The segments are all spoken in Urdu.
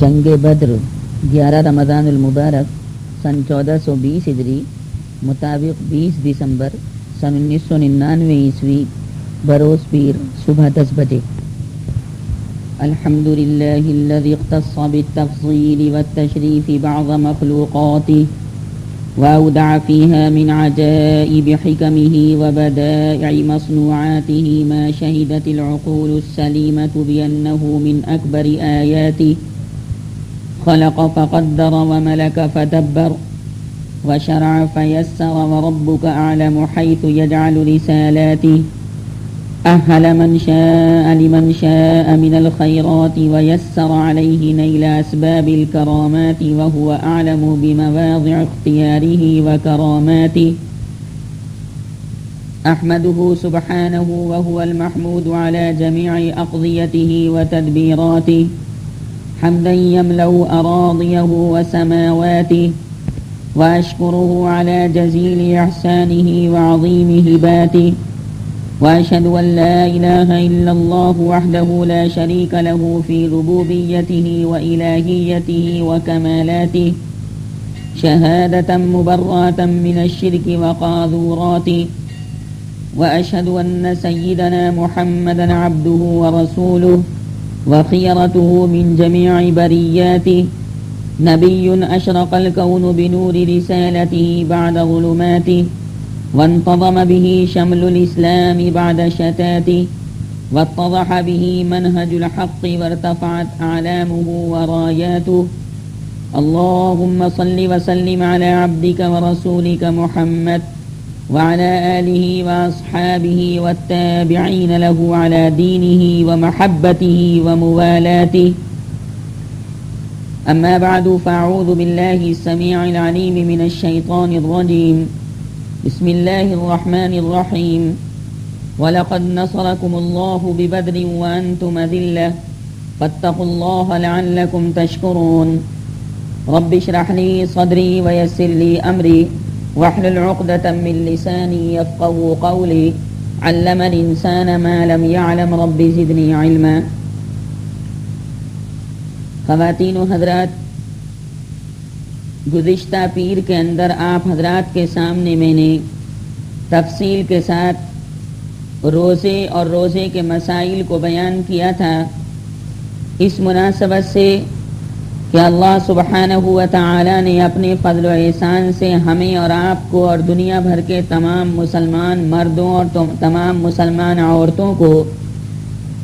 جنگ بدر 11 رمضان المبارک سن 1420 ہجری مطابق 20 دسمبر سن 1999 عیسوی بروز پیر صبح 10 بجے. الحمد لله الذي اختص بالتفصيل والتشريف بعض مخلوقاته وأودع فيها من عجائب حكمه وبدائع مصنوعاته ما شهدت العقول السليمة بأنه من أكبر آياته. خلق فقدر وملك فدبر وشرع فيسر وربك أعلم حيث يجعل رسالاته. أهل من شاء لمن شاء من الخيرات ويسر عليه نيل أسباب الكرامات وهو أعلم بمواضع اختياره وكراماته. أحمده سبحانه وهو المحمود على جميع أقضيته وتدبيراته حمدا يملأ أراضيه وسماواته وأشكره على جزيل إحسانه وعظيم هباته. وأشهد أن لا إله إلا الله وحده لا شريك له في ربوبيته وإلهيته وكمالاته شهادة مبرأة من الشرك وقاذوراته. وأشهد أن سيدنا محمدا عبده ورسوله وخيرته من جميع برياته نبي أشرق الكون بنور رسالته بعد ظلماته وانتظم به شمل الإسلام بعد شتاته واتضح به منهج الحق وارتفعت أعلامه وراياته. اللهم صل وسلم على عبدك ورسولك محمد وعلى آله وأصحابه والتابعين له على دينه ومحبته وموالاته. أما بعد فأعوذ بالله السميع العليم من الشيطان الرجيم. بسم الله الرحمن الرحيم. ولقد نصركم الله ببدر وأنتم أذلة فاتقوا الله لعلكم تشكرون. رب اشرح لي صدري ويسر لي أمري واحلل عقدة من لساني يفقهوا قولي. علم الإنسان ما لم يعلم رب زدني علما. خواتین و حضرات، گزشتہ پیر کے اندر آپ حضرات کے سامنے میں نے تفصیل کے ساتھ روزے اور روزے کے مسائل کو بیان کیا تھا، اس مناسبت سے کہ اللہ سبحانہ و تعالی نے اپنے فضل و احسان سے ہمیں اور آپ کو اور دنیا بھر کے تمام مسلمان مردوں اور تمام مسلمان عورتوں کو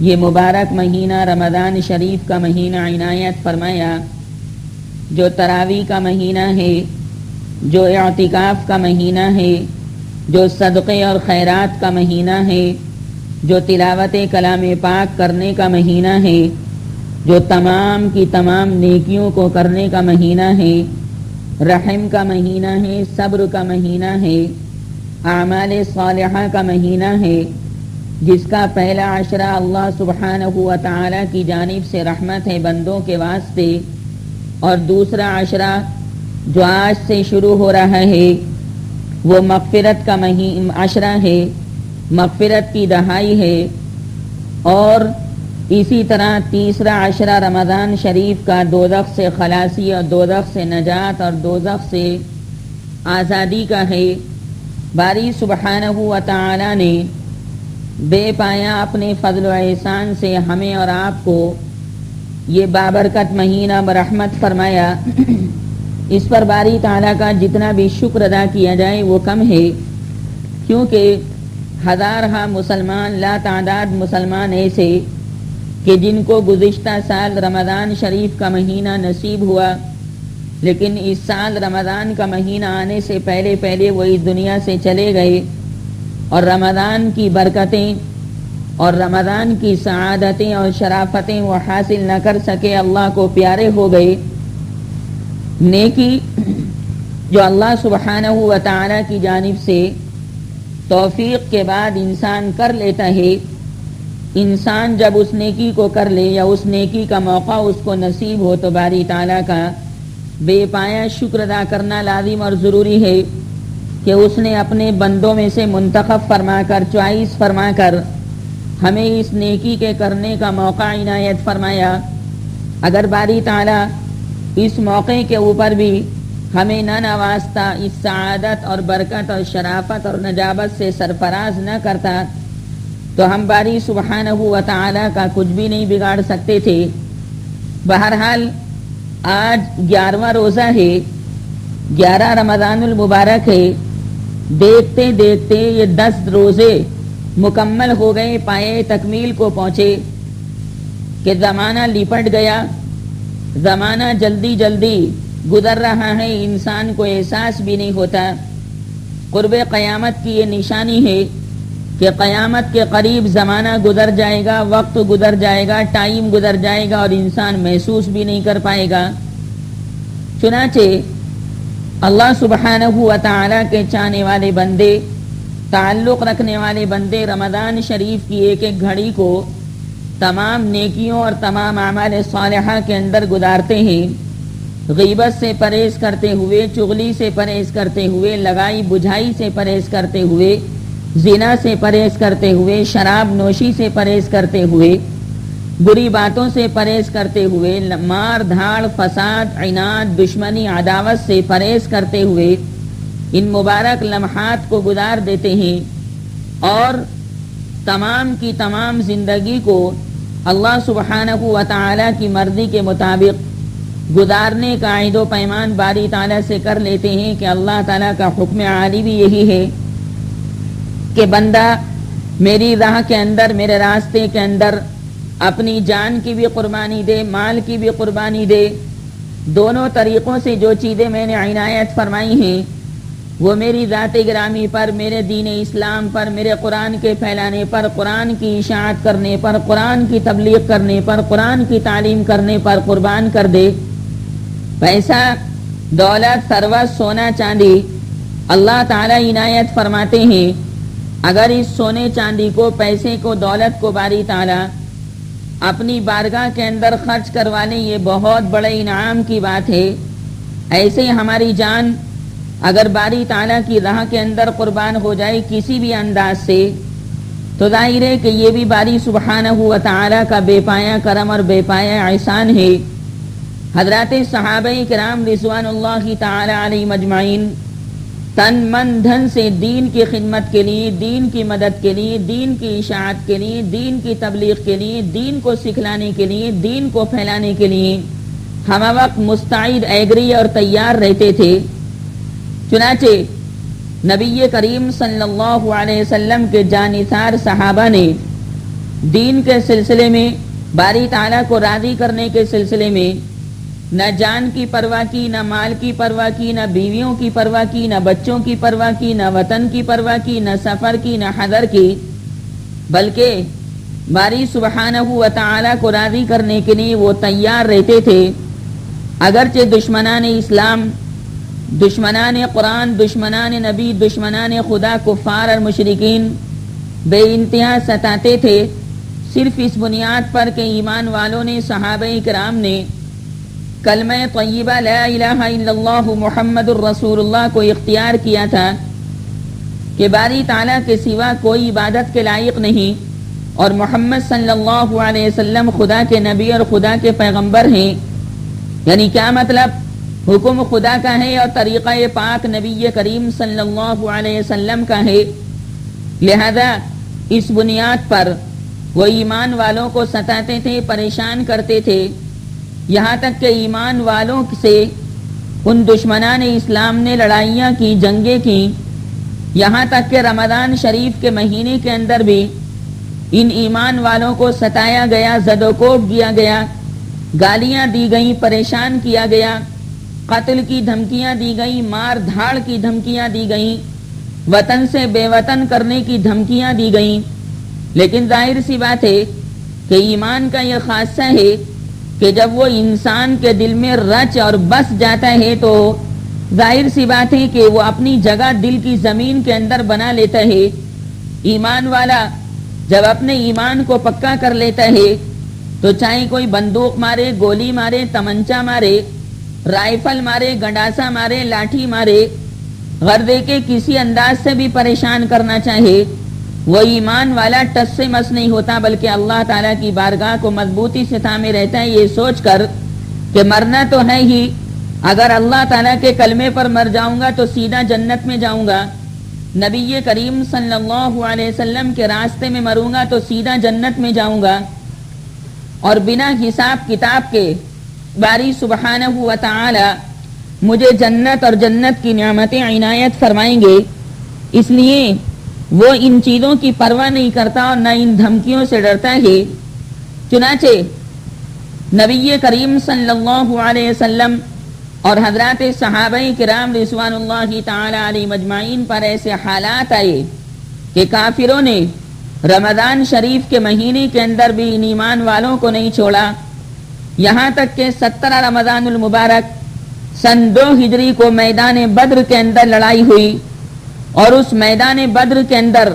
یہ مبارک مہینہ رمضان شریف کا مہینہ عنایت فرمایا، جو تراویح کا مہینہ ہے، جو اعتکاف کا مہینہ ہے، جو صدقے اور خیرات کا مہینہ ہے، جو تلاوت کلام پاک کرنے کا مہینہ ہے، جو تمام کی تمام نیکیوں کو کرنے کا مہینہ ہے، رحم کا مہینہ ہے، صبر کا مہینہ ہے، اعمال صالحہ کا مہینہ ہے، جس کا پہلا عشرہ اللہ سبحانہ و تعالی کی جانب سے رحمت ہے بندوں کے واسطے، اور دوسرا عشرہ جو آج سے شروع ہو رہا ہے وہ مغفرت کا عشرہ ہے، مغفرت کی دہائی ہے. اور اسی طرح تیسرا عشرہ رمضان شریف کا دوزخ سے خلاصی اور دوزخ سے نجات اور دوزخ سے آزادی کا ہے. باری سبحانہ و تعالی نے بے پایا اپنے فضل و احسان سے ہمیں اور آپ کو یہ بابرکت مہینہ برحمت فرمایا. اس پر باری تعالیٰ کا جتنا بھی شکر ادا کیا جائے وہ کم ہے، کیونکہ ہزارہا مسلمان لا تعداد مسلمان ایسے کہ جن کو گزشتہ سال رمضان شریف کا مہینہ نصیب ہوا، لیکن اس سال رمضان کا مہینہ آنے سے پہلے پہلے وہ اس دنیا سے چلے گئے، اور رمضان کی برکتیں اور رمضان کی سعادتیں اور شرافتیں وہ حاصل نہ کر سکے، اللہ کو پیارے ہو گئے. نیکی جو اللہ سبحانہ و تعالی کی جانب سے توفیق کے بعد انسان کر لیتا ہے، انسان جب اس نیکی کو کر لے یا اس نیکی کا موقع اس کو نصیب ہو تو باری تعالیٰ کا بے پایا شکر ادا کرنا لازم اور ضروری ہے کہ اس نے اپنے بندوں میں سے منتخب فرما کر چوائس فرما کر ہمیں اس نیکی کے کرنے کا موقع عنایت فرمایا. اگر باری تعالیٰ اس موقع کے اوپر بھی ہمیں نہ نوازتا، اس سعادت اور برکت اور شرافت اور نجابت سے سرفراز نہ کرتا تو ہم باری سبحانہ و تعالیٰ کا کچھ بھی نہیں بگاڑ سکتے تھے۔ بہرحال آج 11واں روزہ ہے، 11 رمضان المبارک ہے۔ دیکھتے دیکھتے یہ 10 روزے مکمل ہو گئے، پائے تکمیل کو پہنچے کہ زمانہ لپٹ گیا، زمانہ جلدی جلدی گزر رہا ہے، انسان کو احساس بھی نہیں ہوتا۔ قرب قیامت کی یہ نشانی ہے کہ قیامت کے قریب زمانہ گزر جائے گا، وقت گزر جائے گا، ٹائم گزر جائے گا اور انسان محسوس بھی نہیں کر پائے گا۔ چنانچہ اللہ سبحانہ و تعالیٰ کے چاہنے والے بندے، تعلق رکھنے والے بندے رمضان شریف کی ایک ایک گھڑی کو تمام نیکیوں اور تمام اعمال صالحہ کے اندر گزارتے ہیں، غیبت سے پرہیز کرتے ہوئے، چغلی سے پرہیز کرتے ہوئے، لگائی بجھائی سے پرہیز کرتے ہوئے، زنا سے پرہیز کرتے ہوئے، شراب نوشی سے پرہیز کرتے ہوئے، بری باتوں سے پرہیز کرتے ہوئے، مار دھاڑ، فساد، عناد، دشمنی، عداوت سے پرہیز کرتے ہوئے ان مبارک لمحات کو گزار دیتے ہیں اور تمام کی تمام زندگی کو اللہ سبحانہ و تعالیٰ کی مرضی کے مطابق گزارنے کا عہد و پیمان باری تعالیٰ سے کر لیتے ہیں کہ اللہ تعالیٰ کا حکم عالی بھی یہی ہے کہ بندہ میری راہ کے اندر، میرے راستے کے اندر اپنی جان کی بھی قربانی دے، مال کی بھی قربانی دے۔ دونوں طریقوں سے جو چیزیں میں نے عنایت فرمائی ہیں وہ میری ذات گرامی پر، میرے دین اسلام پر، میرے قرآن کے پھیلانے پر، قرآن کی اشاعت کرنے پر، قرآن کی تبلیغ کرنے پر، قرآن کی تعلیم کرنے پر قربان کر دے۔ پیسہ، دولت، ثروت، سونا چاندی اللہ تعالیٰ عنایت فرماتے ہیں، اگر اس سونے چاندی کو، پیسے کو، دولت کو باری تعالیٰ اپنی بارگاہ کے اندر خرچ کروا لیں، یہ بہت بڑے انعام کی بات ہے۔ ایسے ہماری جان اگر باری تعالیٰ کی راہ کے اندر قربان ہو جائے کسی بھی انداز سے تو ظاہر ہے کہ یہ بھی باری سبحانہ و تعالیٰ کا بے پایا کرم اور بے پایا احسان ہے۔ حضرات صحابہ کرام رضوان اللہ تعالی علیہم اجمعین تن من دھن سے دین کی خدمت کے لیے، دین کی مدد کے لیے، دین کی اشاعت کے لیے، دین کی تبلیغ کے لیے، دین کو سکھلانے کے لیے، دین کو پھیلانے کے لیے ہم وقت مستعد، ایگری اور تیار رہتے تھے۔ چنانچہ نبی کریم صلی اللہ علیہ وسلم کے جانثار صحابہ نے دین کے سلسلے میں، باری تعالیٰ کو راضی کرنے کے سلسلے میں نہ جان کی پرواہ کی، نہ مال کی پرواہ کی، نہ بیویوں کی پرواہ کی، نہ بچوں کی پرواہ کی، نہ وطن کی پرواہ کی، نہ سفر کی، نہ حضر کی، بلکہ باری سبحانہ و تعالیٰ کو راضی کرنے کے لیے وہ تیار رہتے تھے۔ اگرچہ دشمنان اسلام، دشمنان قرآن، دشمنان نبی، دشمنان خدا، کفار اور مشرکین بے انتہا ستاتے تھے، صرف اس بنیاد پر کہ ایمان والوں نے، صحابہ کرام نے کلمہ طیبہ لا الہ الا اللہ محمد الرسول اللہ کو اختیار کیا تھا کہ باری تعالیٰ کے سوا کوئی عبادت کے لائق نہیں اور محمد صلی اللہ علیہ وسلم خدا کے نبی اور خدا کے پیغمبر ہیں۔ یعنی کیا مطلب؟ حکم خدا کا ہے اور طریقہ پاک نبی کریم صلی اللہ علیہ وسلم کا ہے، لہذا اس بنیاد پر وہ ایمان والوں کو ستاتے تھے، پریشان کرتے تھے، یہاں تک کہ ایمان والوں سے ان دشمنان اسلام نے لڑائیاں کی، جنگیں کی، یہاں تک کہ رمضان شریف کے مہینے کے اندر بھی ان ایمان والوں کو ستایا گیا، زد و کوب کیا گیا، گالیاں دی گئیں، پریشان کیا گیا، قتل کی دھمکیاں دی گئیں، مار دھاڑ کی دھمکیاں دی گئیں، وطن سے بے وطن کرنے کی دھمکیاں دی گئیں۔ لیکن ظاہر سی بات ہے کہ ایمان کا یہ خاصہ ہے کہ جب وہ انسان کے دل میں رچ اور بس جاتا ہے تو ظاہر سی بات ہے کہ وہ اپنی جگہ دل کی زمین کے اندر بنا لیتا ہے۔ ایمان والا جب اپنے ایمان کو پکا کر لیتا ہے تو چاہے کوئی بندوق مارے، گولی مارے، تمنچا مارے، رائفل مارے، گنڈاسا مارے، لاٹھی مارے، غرضے کے کسی انداز سے بھی پریشان کرنا چاہے، وہ ایمان والا ٹس سے مس نہیں ہوتا، بلکہ اللہ تعالیٰ کی بارگاہ کو مضبوطی سے تھامے رہتا ہے، یہ سوچ کر کہ مرنا تو ہے ہی، اگر اللہ تعالیٰ کے کلمے پر مر جاؤں گا تو سیدھا جنت میں جاؤں گا، نبی کریم صلی اللہ علیہ وسلم کے راستے میں مروں گا تو سیدھا جنت میں جاؤں گا، اور بنا حساب کتاب کے باری سبحانہ و تعالی مجھے جنت اور جنت کی نعمتیں عنایت فرمائیں گے، اس لیے وہ ان چیزوں کی پرواہ نہیں کرتا اور نہ ان دھمکیوں سے ڈرتا ہے۔ چنانچہ نبی کریم صلی اللہ علیہ وسلم اور حضرات صحابہ کرام رضوان اللہ تعالی علیہ مجمعین پر ایسے حالات آئے کہ کافروں نے رمضان شریف کے مہینے کے اندر بھی ان ایمان والوں کو نہیں چھوڑا، یہاں تک کہ 17 رمضان المبارک سن 2 ہجری کو میدان بدر کے اندر لڑائی ہوئی، اور اس میدان بدر کے اندر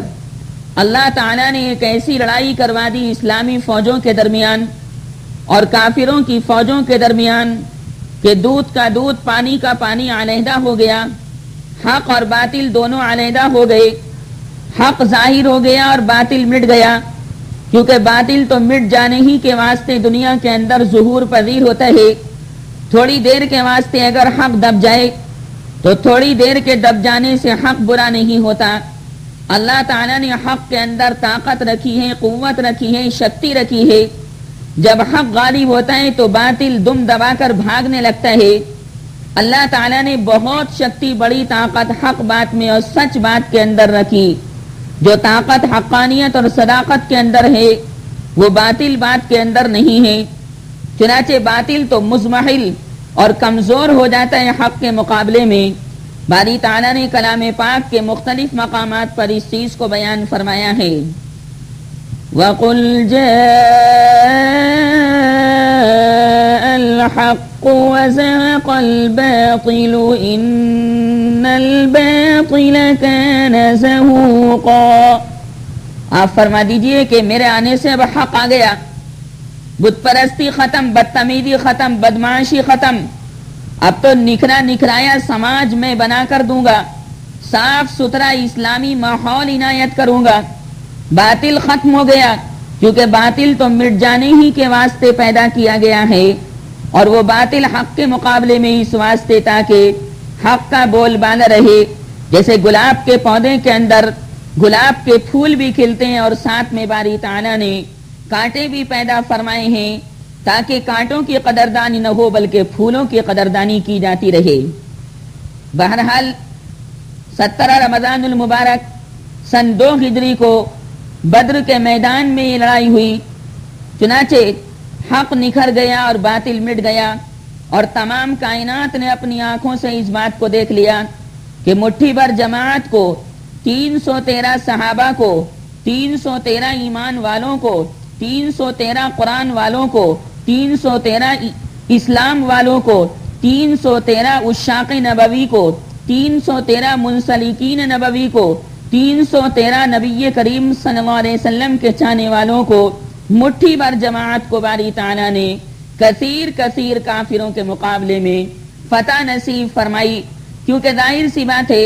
اللہ تعالیٰ نے ایک ایسی لڑائی کروا دی اسلامی فوجوں کے درمیان اور کافروں کی فوجوں کے درمیان کہ دودھ کا دودھ پانی کا پانی علیحدہ ہو گیا، حق اور باطل دونوں علیحدہ ہو گئے، حق ظاہر ہو گیا اور باطل مٹ گیا، کیونکہ باطل تو مٹ جانے ہی کے واسطے دنیا کے اندر ظہور پذیر ہوتا ہے، تھوڑی دیر کے واسطے اگر حق دب جائے تو تھوڑی دیر کے دب جانے سے حق برا نہیں ہوتا۔ اللہ تعالیٰ نے حق کے اندر طاقت رکھی ہے، قوت رکھی ہے، شکتی رکھی ہے، جب حق غالب ہوتا ہے تو باطل دم دبا کر بھاگنے لگتا ہے۔ اللہ تعالیٰ نے بہت شکتی، بڑی طاقت حق بات میں اور سچ بات کے اندر رکھی، جو طاقت حقانیت اور صداقت کے اندر ہے وہ باطل بات کے اندر نہیں ہے، چنانچہ باطل تو مزمحل اور کمزور ہو جاتا ہے حق کے مقابلے میں۔ باری تعالیٰ نے کلام پاک کے مختلف مقامات پر اس چیز کو بیان فرمایا ہے، وَقُلْ جَاءَ الْحَقُّ وَزَهَقَ الْبَاطِلُ إِنَّ الْبَاطِلَ كَانَ زَهُوقًا۔ آپ فرما دیجئے کہ میرے آنے سے اب حق آ گیا، بت پرستی ختم، بدتمیزی ختم، بدمعاشی ختم، اب تو نکھرا نکھرایا سماج میں بنا کر دوں گا، صاف ستھرا اسلامی ماحول عنایت کروں گا، باطل ختم ہو گیا، کیونکہ باطل تو مٹ جانے ہی کے واسطے پیدا کیا گیا ہے، اور وہ باطل حق کے مقابلے میں اس واسطے تاکہ حق کا بول بالا رہے، جیسے گلاب کے پودے کے اندر گلاب کے پھول بھی کھلتے ہیں اور ساتھ میں باری تعالیٰ نے کانٹے بھی پیدا فرمائے ہیں تاکہ کانٹوں کی قدردانی نہ ہو بلکہ پھولوں کی قدردانی کی جاتی رہے۔ بہرحال 17 رمضان المبارک سن 2 ہجری کو بدر کے میدان میں یہ لڑائی ہوئی، چنانچہ حق نکھر گیا اور باطل مٹ گیا، اور تمام کائنات نے اپنی آنکھوں سے اس بات کو دیکھ لیا کہ مٹھی بھر جماعت کو، 313 صحابہ کو، 313 ایمان والوں کو، 313 قرآن والوں کو، 313 اسلام والوں کو، 313 عشاق نبوی کو، 313 منسلکین نبوی کو، 313 نبی کریم صلی اللہ علیہ وسلم کے چاہنے والوں کو، مٹھی بھر جماعت کو باری تعالیٰ نے کثیر کافروں کے مقابلے میں فتح نصیب فرمائی، کیونکہ ظاہر سی بات ہے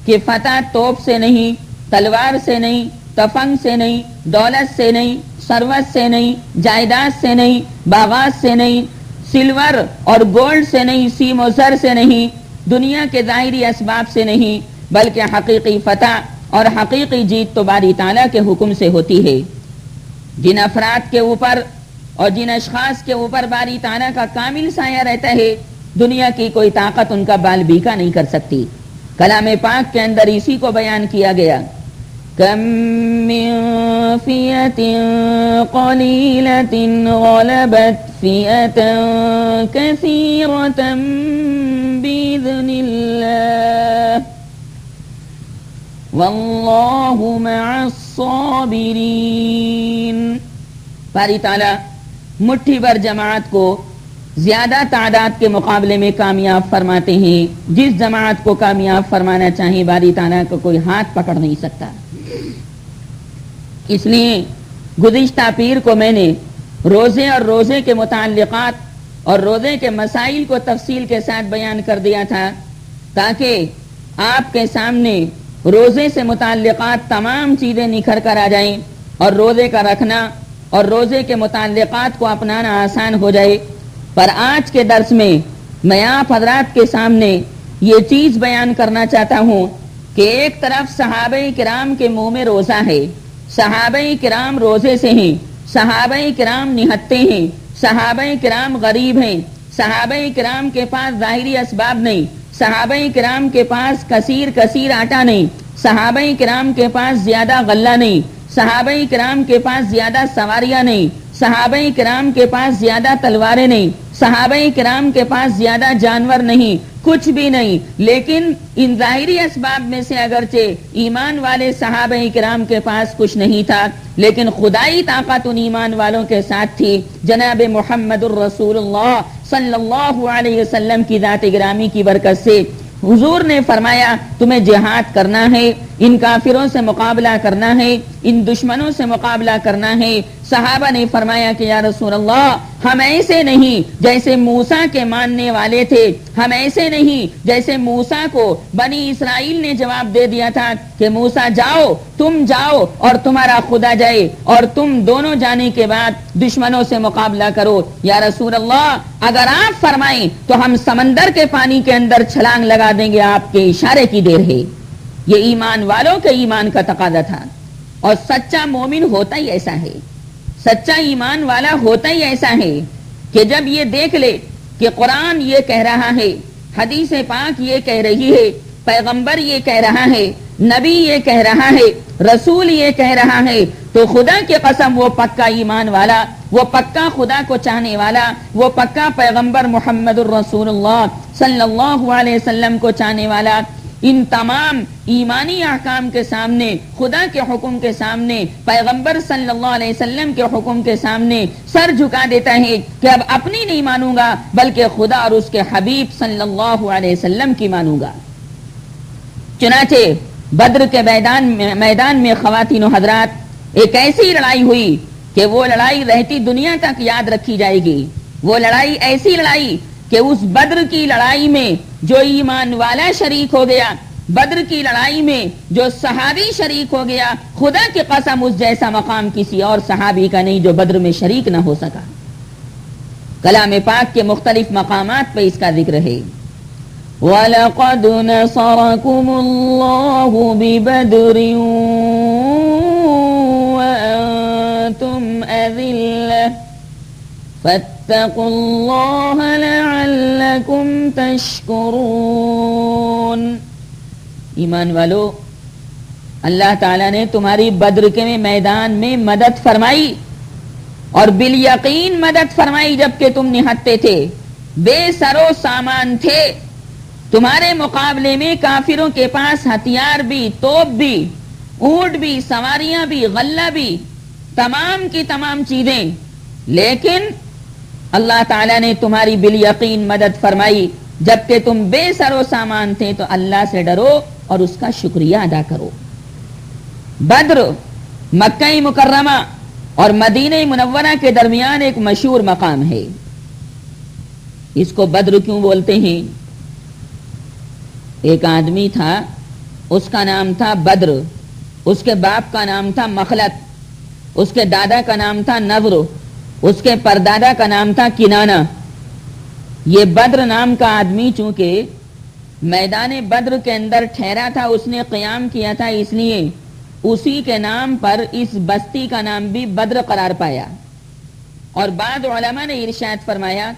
کہ فتح توپ سے نہیں، تلوار سے نہیں، تفنگ سے نہیں، دولت سے نہیں، ثروت سے نہیں، جائیداد سے نہیں، باغات سے نہیں، سلور اور گولڈ سے نہیں، سیم و زر سے نہیں، دنیا کے ظاہری اسباب سے نہیں، بلکہ حقیقی فتح اور حقیقی جیت تو باری تعالیٰ کے حکم سے ہوتی ہے۔ جن افراد کے اوپر اور جن اشخاص کے اوپر باری تعالیٰ کا کامل سایہ رہتا ہے، دنیا کی کوئی طاقت ان کا بال بیکا نہیں کر سکتی۔ کلام پاک کے اندر اسی کو بیان کیا گیا، کم من فئۃ قلیلۃ غلبت فئۃ کثیرۃ بإذن اللہ واللہ مع الصابرین۔ باری تعالیٰ مٹھی بھر جماعت کو زیادہ تعداد کے مقابلے میں کامیاب فرماتے ہیں، جس جماعت کو کامیاب فرمانا چاہے باری تعالیٰ کو کوئی ہاتھ پکڑ نہیں سکتا۔ اس لیے گزشتہ پیر کو میں نے روزے اور روزے کے متعلقات اور روزے کے مسائل کو تفصیل کے ساتھ بیان کر دیا تھا، تاکہ آپ کے سامنے روزے سے متعلقات تمام چیزیں نکھر کر آ جائیں اور روزے کا رکھنا اور روزے کے متعلقات کو اپنانا آسان ہو جائے. پر آج کے درس میں آپ حضرات کے سامنے یہ چیز بیان کرنا چاہتا ہوں کہ ایک طرف صحابہ کرام کے منہ میں روزہ ہے، صحابہ کرام روزے سے ہیں، صحابہ کرام نہتے ہیں، صحابہ کرام غریب ہیں، صحابہ کرام کے پاس ظاہری اسباب نہیں، صحابہ کرام کے پاس کثیر آٹا نہیں، صحابہ کرام کے پاس زیادہ غلہ نہیں، صحابہ کرام کے پاس زیادہ سواریاں نہیں، صحابہ کرام کے پاس زیادہ تلواریں نہیں، صحابہ کرام کے پاس زیادہ جانور نہیں، کچھ بھی نہیں. لیکن ان ظاہری اسباب میں سے اگرچہ ایمان والے صحابہ کرام کے پاس کچھ نہیں تھا، لیکن خدائی طاقت ان ایمان والوں کے ساتھ تھی. جناب محمد الرسول اللہ صلی اللہ علیہ وسلم کی ذات گرامی کی برکت سے حضور نے فرمایا تمہیں جہاد کرنا ہے، ان کافروں سے مقابلہ کرنا ہے، ان دشمنوں سے مقابلہ کرنا ہے. صحابہ نے فرمایا کہ یا رسول اللہ ہم ایسے نہیں جیسے موسیٰ کے ماننے والے تھے، ہم ایسے نہیں جیسے موسیٰ کو بنی اسرائیل نے جواب دے دیا تھا کہ موسیٰ جاؤ، تم جاؤ اور تمہارا خدا جائے، اور تم دونوں جانے کے بعد دشمنوں سے مقابلہ کرو. یا رسول اللہ اگر آپ فرمائیں تو ہم سمندر کے پانی کے اندر چھلانگ لگا دیں گے، آپ کے اشارے کی دیر ہے. یہ ایمان والوں کے ایمان کا تقاضا تھا، اور سچا مومن ہوتا ہی ایسا ہے، سچا ایمان والا ہوتا ہی ایسا ہے کہ جب یہ دیکھ لے کہ قرآن یہ کہہ رہا ہے، حدیث پاک یہ کہہ رہی ہے، پیغمبر یہ کہہ رہا ہے، نبی یہ کہہ رہا ہے، رسول یہ کہہ رہا ہے، تو خدا کی قسم وہ پکا ایمان والا، وہ پکا خدا کو چاہنے والا، وہ پکا پیغمبر محمد الرسول اللہ صلی اللہ علیہ وسلم کو چاہنے والا ان تمام ایمانی احکام کے سامنے، خدا کے حکم کے سامنے، پیغمبر صلی اللہ علیہ وسلم کے حکم کے سامنے سر جھکا دیتا ہے کہ اب اپنی نہیں مانوں گا بلکہ خدا اور اس کے حبیب صلی اللہ علیہ وسلم کی مانوں گا. چنانچہ بدر کے میدان میں خواتین و حضرات ایک ایسی لڑائی ہوئی کہ وہ لڑائی رہتی دنیا تک یاد رکھی جائے گی. وہ لڑائی ایسی لڑائی کہ اس بدر کی لڑائی میں جو ایمان والا شریک ہو گیا، بدر کی لڑائی میں جو صحابی شریک ہو گیا، خدا کی قسم اس جیسا مقام کسی اور صحابی کا نہیں جو بدر میں شریک نہ ہو سکا. کلام پاک کے مختلف مقامات پہ اس کا ذکر ہے. وَلَقَدْ نَصَرَكُمُ اللَّهُ بِبَدْرٍ وَأَنْتُمْ أَذِلَّةٌ فَاتَّقُوا اللَّهَ لَعَلَّكُمْ تَشْكُرُونَ. ایمان والو، اللہ تعالیٰ نے تمہاری بدر کے میدان میں مدد فرمائی، اور بالیقین مدد فرمائی جبکہ تم نہتے تھے، بے سر و سامان تھے. تمہارے مقابلے میں کافروں کے پاس ہتھیار بھی، توپ بھی، اونٹ بھی، سواریاں بھی، غلہ بھی، تمام کی تمام چیزیں، لیکن اللہ تعالیٰ نے تمہاری بالیقین مدد فرمائی جبکہ تم بے سر و سامان تھے. تو اللہ سے ڈرو اور اس کا شکریہ ادا کرو. بدر مکہ مکرمہ اور مدینہ منورہ کے درمیان ایک مشہور مقام ہے. اس کو بدر کیوں بولتے ہیں؟ ایک آدمی تھا، اس کا نام تھا بدر، اس کے باپ کا نام تھا مخلد، اس کے دادا کا نام تھا نضر، اس کے پردادا کا نام تھا کنانہ. یہ بدر نام کا آدمی چونکہ میدان بدر کے اندر ٹھہرا تھا، اس نے قیام کیا تھا، اس لیے اسی کے نام پر اس بستی کا نام بھی بدر قرار پایا. اور بعض علماء نے ارشاد فرمایا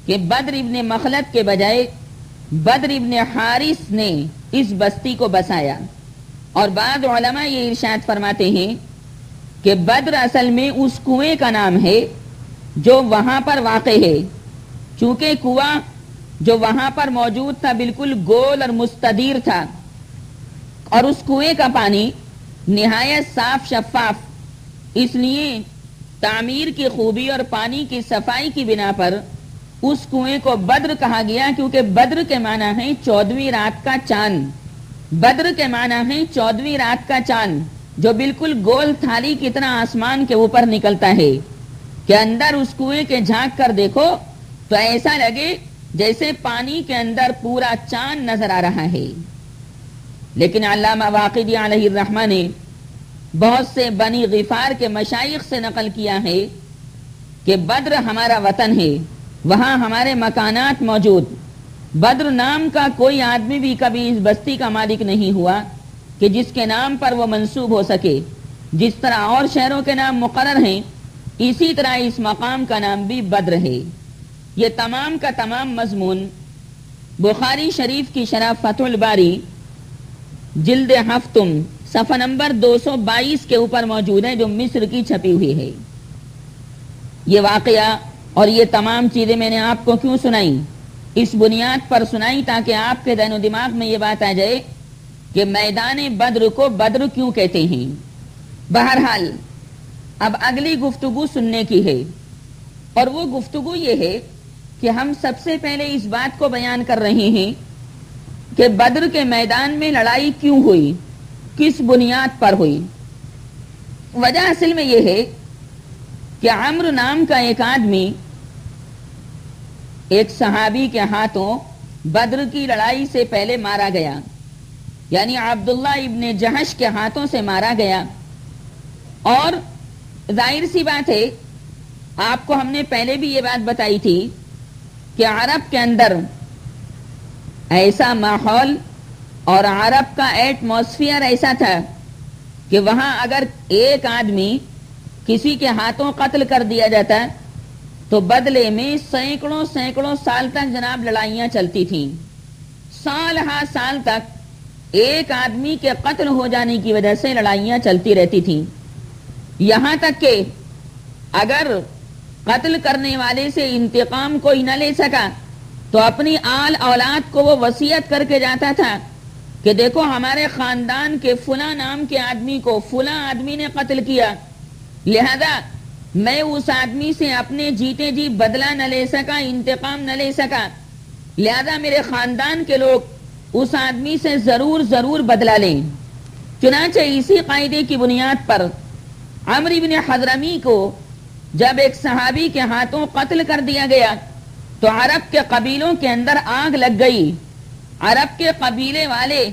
کہ بدر ابن مخلد کے بجائے بدر ابن حارث نے اس بستی کو بسایا. اور بعض علماء یہ ارشاد فرماتے ہیں کہ بدر اصل میں اس کنویں کا نام ہے جو وہاں پر واقع ہے، چونکہ کنواں جو وہاں پر موجود تھا بالکل گول اور مستدیر تھا، اور اس کنویں کا پانی نہایت صاف شفاف، اس لیے تعمیر کی خوبی اور پانی کی صفائی کی بنا پر اس کنویں کو بدر کہا گیا، کیونکہ بدر کے معنی ہے 14ویں رات کا چاند. بدر کے معنی ہے 14ویں رات کا چاند، جو بالکل گول تھالی کی طرح آسمان کے اوپر نکلتا ہے کہ اندر اس کنویں کے جھانک کر دیکھو تو ایسا لگے جیسے پانی کے اندر پورا چاند نظر آ رہا ہے. لیکن علامہ واقدی علیہ الرحمہ نے بہت سے بنی غفار کے مشائخ سے نقل کیا ہے کہ بدر ہمارا وطن ہے، وہاں ہمارے مکانات موجود، بدر نام کا کوئی آدمی بھی کبھی اس بستی کا مالک نہیں ہوا کہ جس کے نام پر وہ منسوب ہو سکے۔ جس طرح اور شہروں کے نام مقرر ہیں، اسی طرح اس مقام کا نام بھی بدر ہے۔ یہ تمام کا تمام مضمون بخاری شریف کی شرح فتح الباری جلد ہفتم صفحہ نمبر 222 کے اوپر موجود ہے، جو مصر کی چھپی ہوئی ہے۔ یہ واقعہ اور یہ تمام چیزیں میں نے آپ کو کیوں سنائی؟ اس بنیاد پر سنائی تاکہ آپ کے ذہن و دماغ میں یہ بات آ جائے کہ میدان بدر کو بدر کیوں کہتے ہیں۔ بہرحال اب اگلی گفتگو سننے کی ہے، اور وہ گفتگو یہ ہے کہ ہم سب سے پہلے اس بات کو بیان کر رہے ہیں کہ بدر کے میدان میں لڑائی کیوں ہوئی، کس بنیاد پر ہوئی۔ وجہ اصل میں یہ ہے کہ عمرو نام کا ایک آدمی ایک صحابی کے ہاتھوں بدر کی لڑائی سے پہلے مارا گیا، یعنی عبداللہ ابن جہش کے ہاتھوں سے مارا گیا۔ اور ظاہر سی بات ہے، آپ کو ہم نے پہلے بھی یہ بات بتائی تھی کہ عرب کے اندر ایسا ماحول اور عرب کا ایٹماسفیئر ایسا تھا کہ وہاں اگر ایک آدمی کسی کے ہاتھوں قتل کر دیا جاتا تو بدلے میں سینکڑوں سال تک جناب لڑائیاں چلتی تھیں۔ سال ہا سال تک ایک آدمی کے قتل ہو جانے کی وجہ سے لڑائیاں چلتی رہتی تھیں، یہاں تک کہ اگر قتل کرنے والے سے انتقام کوئی نہ لے سکا تو اپنی آل اولاد کو وہ وصیت کر کے جاتا تھا کہ دیکھو ہمارے خاندان کے فلاں نام کے آدمی کو فلاں آدمی نے قتل کیا، لہذا میں اس آدمی سے اپنے جیتے جی بدلہ نہ لے سکا، انتقام نہ لے سکا، لہذا میرے خاندان کے لوگ اس آدمی سے ضرور بدلہ لیں۔ چنانچہ اسی قاعدے کی بنیاد پر عمرو بن حضرمی کو جب ایک صحابی کے ہاتھوں قتل کر دیا گیا تو عرب کے قبیلوں کے اندر آگ لگ گئی۔ عرب کے قبیلے والے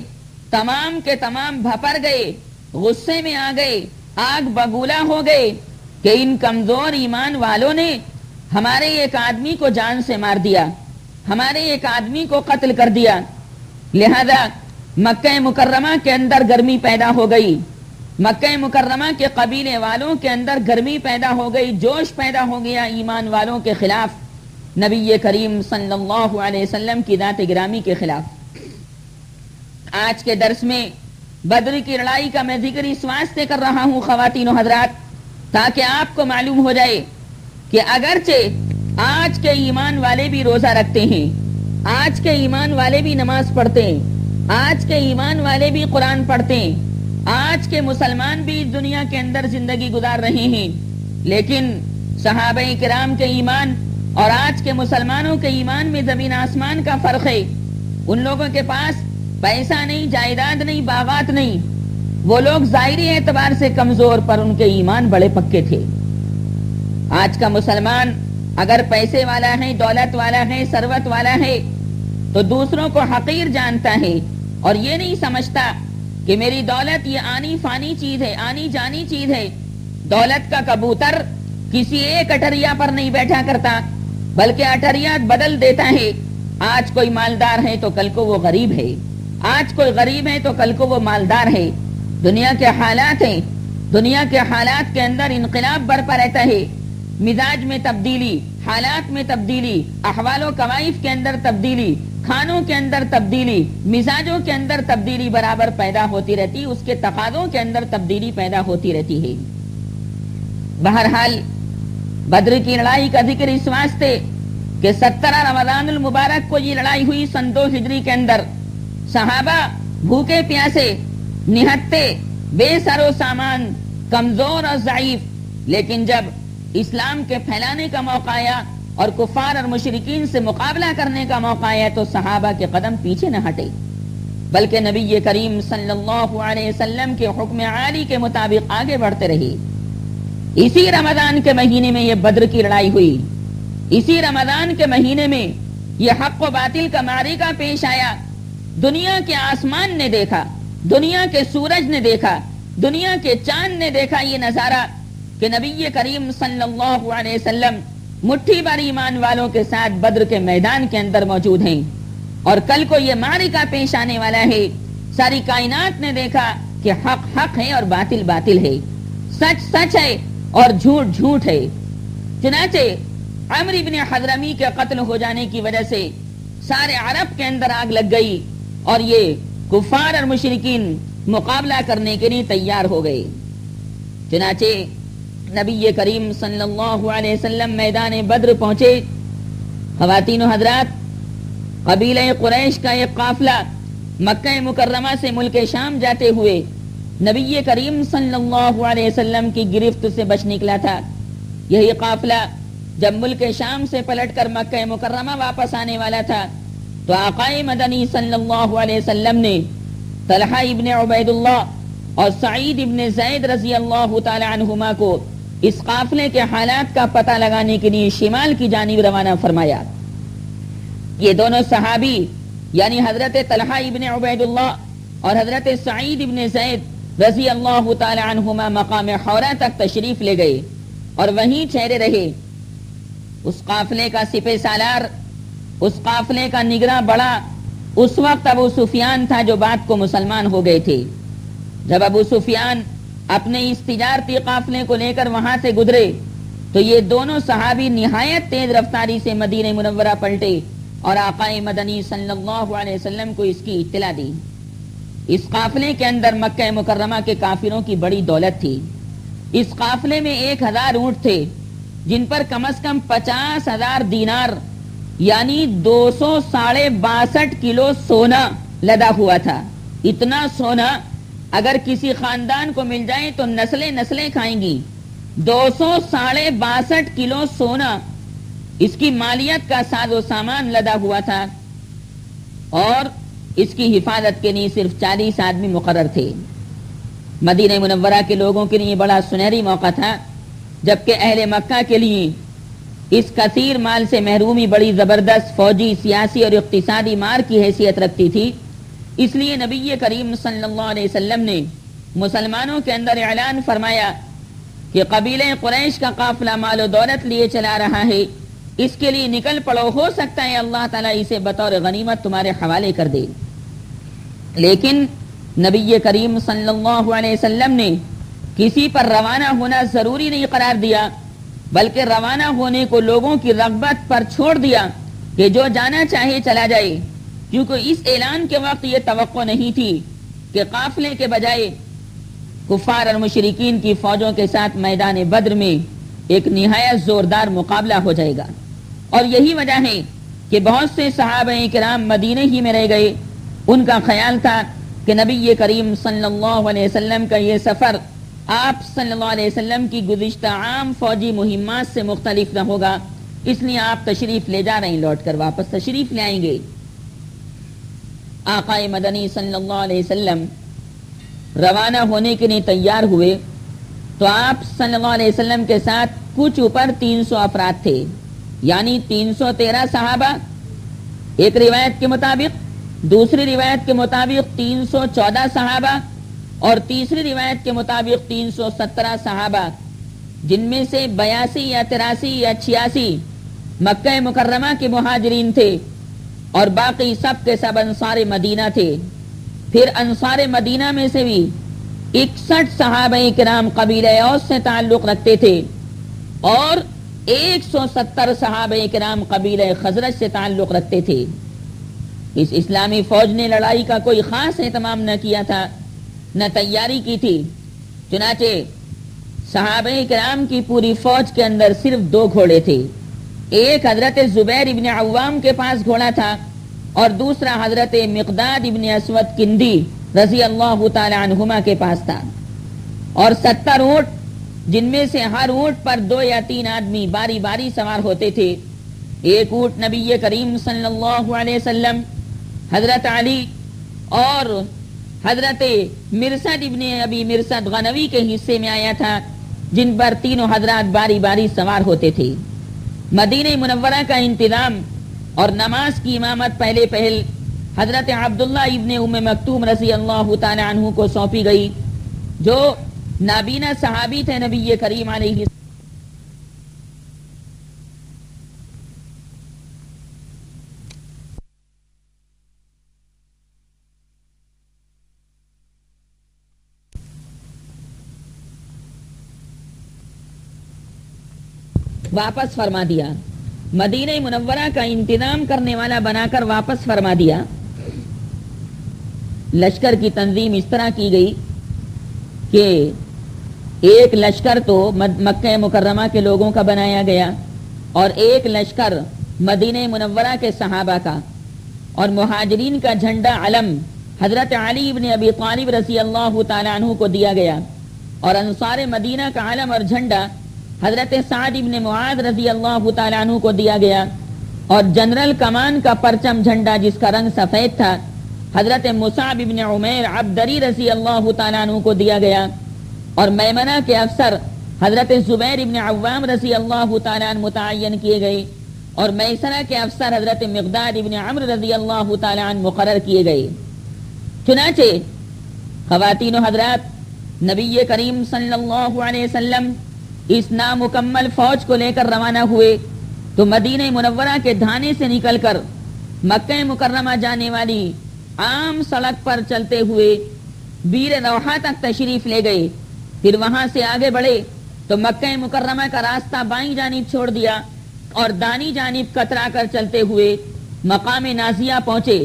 تمام کے تمام بھپر گئے، غصے میں آ گئے، آگ بگولا ہو گئے کہ ان کمزور ایمان والوں نے ہمارے ایک آدمی کو جان سے مار دیا، ہمارے ایک آدمی کو قتل کر دیا۔ لہذا مکہ مکرمہ کے اندر گرمی پیدا ہو گئی، مکہ مکرمہ کے قبیلے والوں کے اندر گرمی پیدا ہو گئی، جوش پیدا ہو گیا ایمان والوں کے خلاف، نبی کریم صلی اللہ علیہ وسلم کی ذات گرامی کے خلاف۔ آج کے درس میں بدر کی لڑائی کا میں ذکر اس واسطے کر رہا ہوں خواتین و حضرات، تاکہ آپ کو معلوم ہو جائے کہ اگرچہ آج کے ایمان والے بھی روزہ رکھتے ہیں، آج کے ایمان والے بھی نماز پڑھتے ہیں، آج کے ایمان والے بھی قرآن پڑھتے ہیں، آج کے مسلمان بھی اس دنیا کے اندر زندگی گزار رہے ہیں، لیکن صحابہ کرام کے ایمان اور آج کے مسلمانوں کے ایمان میں زمین آسمان کا فرق ہے۔ ان لوگوں کے پاس پیسہ نہیں، جائیداد نہیں، باغات نہیں، وہ لوگ ظاہری اعتبار سے کمزور پر ان کے ایمان بڑے پکے تھے۔ آج کا مسلمان اگر پیسے والا ہے، دولت والا ہے، ثروت والا ہے تو دوسروں کو حقیر جانتا ہے اور یہ نہیں سمجھتا کہ میری دولت یہ آنی فانی چیز ہے، آنی جانی چیز ہے۔ دولت کا کبوتر کسی ایک اٹھریا پر نہیں بیٹھا کرتا بلکہ اٹھریا بدل دیتا ہے۔ آج کوئی مالدار ہے تو کل کو وہ غریب ہے، آج کوئی غریب ہے تو کل کو وہ مالدار ہے۔ دنیا کے حالات ہیں، دنیا کے حالات کے اندر انقلاب برپا رہتا ہے، مزاج میں تبدیلی، حالات میں تبدیلی، احوال و کوائف کے اندر تبدیلی، کھانوں کے اندر تبدیلی، مزاجوں کے اندر تبدیلی برابر پیدا ہوتی رہتی، اس کے تقاضوں کے اندر تبدیلی پیدا ہوتی رہتی ہے۔ بہرحال بدر کی لڑائی کا ذکر اس واسطے کہ 17 رمضان المبارک کو یہ لڑائی ہوئی سن 2 ہجری کے اندر۔ صحابہ بھوکے پیاسے، نہتے، بے سر و سامان، کمزور اور ضعیف، لیکن جب اسلام کے پھیلانے کا موقع آیا اور کفار اور مشرکین سے مقابلہ کرنے کا موقع آیا تو صحابہ کے قدم پیچھے نہ ہٹے بلکہ نبی کریم صلی اللہ علیہ وسلم کے حکم عالی کے مطابق آگے بڑھتے رہے۔ اسی رمضان کے مہینے میں یہ بدر کی لڑائی ہوئی، اسی رمضان کے مہینے میں یہ حق و باطل کا معرکہ پیش آیا۔ دنیا کے آسمان نے دیکھا، دنیا کے سورج نے دیکھا، دنیا کے چاند نے دیکھا یہ نظارہ کہ نبی کریم صلی اللہ علیہ وسلم مٹھی بھر ایمان والوں کے ساتھ بدر کے میدان کے اندر موجود ہیں، اور کل کو یہ معرکہ پیش آنے والا ہے۔ ساری کائنات نے دیکھا کہ حق حق ہے اور باطل باطل ہے، سچ سچ ہے اور جھوٹ جھوٹ ہے۔ چنانچہ عمرو بن حضرمی کے قتل ہو جانے کی وجہ سے سارے عرب کے اندر آگ لگ گئی، اور یہ کفار اور مشرکین مقابلہ کرنے کے لیے تیار ہو گئے۔ چنانچہ نبی کریم صلی اللہ علیہ وسلم میدان بدر پہنچے۔ خواتین و حضرات، قبیلہ قریش کا ایک قافلہ مکہ مکرمہ سے ملک شام جاتے ہوئے نبی کریم صلی اللہ علیہ وسلم کی گرفت سے بچ نکلا تھا۔ یہی قافلہ جب ملک شام سے پلٹ کر مکہ مکرمہ واپس آنے والا تھا تو آقا مدنی صلی اللہ علیہ وسلم نے طلحہ ابن عبید اللہ اور سعید ابن زید رضی اللہ تعالی عنہما کو اس قافلے کے حالات کا پتہ لگانے کے لیے شمال کی جانب روانہ فرمایا۔ یہ دونوں صحابی یعنی حضرت طلحہ ابن عبید اللہ اور حضرت سعید ابن زید رضی اللہ تعالی عنہما مقام حورہ تک تشریف لے گئے اور وہیں ٹھہرے رہے۔ اس قافلے کا سپہ سالار، اس قافلے کا نگراں بڑا اس وقت ابو سفیان تھا جو بعد کو مسلمان ہو گئے تھے۔ جب ابو سفیان اپنے اس تجارتی قافلے کو لے کر وہاں سے گزرے تو یہ دونوں صحابی نہایت تیز رفتاری سے مدینہ منورہ پلٹے اور آقا مدنی صلی اللہ علیہ وسلم کو اس کی اطلاع دی۔ اس قافلے کے اندر مکہ مکرمہ کے کافروں کی بڑی دولت تھی۔ اس قافلے میں 1000 اونٹ تھے جن پر کم از کم 50,000 دینار یعنی 262 کلو سونا لدا ہوا تھا۔ اتنا سونا اگر کسی خاندان کو مل جائے تو نسلیں نسلیں کھائیں گی۔ 262 کلو سونا اس کی مالیت کا ساز و سامان لدا ہوا تھا، اور اس کی حفاظت کے لیے صرف 40 آدمی مقرر تھے۔ مدینہ منورہ کے لوگوں کے لیے بڑا سنہری موقع تھا، جبکہ اہل مکہ کے لیے اس کثیر مال سے محرومی بڑی زبردست فوجی، سیاسی اور اقتصادی مار کی حیثیت رکھتی تھی۔ اس لیے نبی کریم صلی اللہ علیہ وسلم نے مسلمانوں کے اندر اعلان فرمایا کہ قبیلہ قریش کا قافلہ مال و دولت لیے چلا رہا ہے، اس کے لیے نکل پڑو، ہو سکتا ہے اللہ تعالیٰ اسے بطور غنیمت تمہارے حوالے کر دے۔ لیکن نبی کریم صلی اللہ علیہ وسلم نے کسی پر روانہ ہونا ضروری نہیں قرار دیا، بلکہ روانہ ہونے کو لوگوں کی رغبت پر چھوڑ دیا کہ جو جانا چاہے چلا جائے، کیونکہ اس اعلان کے وقت یہ توقع نہیں تھی کہ قافلے کے بجائے کفار اور مشرکین کی فوجوں کے ساتھ میدان بدر میں ایک نہایت زوردار مقابلہ ہو جائے گا۔ اور یہی وجہ ہے کہ بہت سے صحابہ کرام مدینہ ہی میں رہ گئے۔ ان کا خیال تھا کہ نبی کریم صلی اللہ علیہ وسلم کا یہ سفر آپ صلی اللہ علیہ وسلم کی گزشتہ عام فوجی مہمات سے مختلف نہ ہوگا، اس لیے آپ تشریف لے جا رہے ہیں، لوٹ کر واپس تشریف لے آئیں گے۔ آقا مدنی صلی اللہ علیہ وسلم روانہ ہونے کے لیے تیار ہوئے تو آپ صلی اللہ علیہ وسلم کے ساتھ کچھ اوپر 300 افراد تھے، یعنی 313 صحابہ ایک روایت کے مطابق، دوسری روایت کے مطابق 314 صحابہ اور تیسری روایت کے مطابق 317 صحابہ، جن میں سے 82 یا 83 یا 86 مکہ مکرمہ کے مہاجرین تھے اور باقی سب کے سب انصار مدینہ تھے۔ پھر انصار مدینہ میں سے بھی 61 صحابہ کرام قبیلہ اوس سے تعلق رکھتے تھے اور 170 صحابہ کرام قبیلہ خزرج سے تعلق رکھتے تھے۔ اس اسلامی فوج نے لڑائی کا کوئی خاص اہتمام نہ کیا تھا، نہ تیاری کی تھی۔ چنانچہ صحابہ کرام کی پوری فوج کے اندر صرف 2 گھوڑے تھے، ایک حضرت زبیر ابن عوام کے پاس گھوڑا تھا اور دوسرا حضرت مقداد ابن اسود کندی رضی اللہ تعالی عنہما کے پاس تھا، اور 70 اونٹ، جن میں سے ہر اونٹ پر 2 یا 3 آدمی باری باری سوار ہوتے تھے۔ ایک اونٹ نبی کریم صلی اللہ علیہ وسلم، حضرت علی اور حضرت مرصد ابن ابی مرصد غنوی کے حصے میں آیا تھا، جن پر تینوں حضرات باری باری سوار ہوتے تھے۔ مدینہ منورہ کا انتظام اور نماز کی امامت پہلے پہل حضرت عبداللہ ابن ام مکتوم رضی اللہ تعالی عنہ کو سونپی گئی، جو نابینا صحابی تھے نبی کریم علیہ واپس فرما دیا، مدینہ منورہ کا انتظام کرنے والا بنا کر واپس فرما دیا۔ لشکر کی تنظیم اس طرح کی گئی کہ ایک لشکر تو مکہ مکرمہ کے لوگوں کا بنایا گیا اور ایک لشکر مدینہ منورہ کے صحابہ کا، اور مہاجرین کا جھنڈا علم حضرت علی ابن ابی طالب رضی اللہ تعالی عنہ کو دیا گیا، اور انصار مدینہ کا علم اور جھنڈا حضرت سعد ابن معاذ رضی اللہ تعالی عنہ کو دیا گیا، اور جنرل کمان کا پرچم جھنڈا جس کا رنگ سفید تھا حضرت مصعب ابن عمیر عبدری رضی اللہ تعالی عنہ کو دیا گیا، اور میمنہ کے افسر حضرت زبیر ابن عوام رضی اللہ تعالی عنہ متعین کیے گئے، اور میسرہ کے افسر حضرت مقداد ابن عمرو رضی اللہ تعالی عنہ مقرر کیے گئے۔ چنانچہ خواتین و حضرات، نبی کریم صلی اللہ علیہ وسلم اس نامکمل فوج کو لے کر روانہ ہوئے تو مدینہ منورہ کے دھانے سے نکل کر مکہ مکرمہ جانے والی عام سڑک پر چلتے ہوئے بیر روحہ تک تشریف لے گئے، پھر وہاں سے آگے بڑھے تو مکہ مکرمہ کا راستہ بائیں جانب چھوڑ دیا اور دانی جانب کترا کر چلتے ہوئے مقام نازیہ پہنچے۔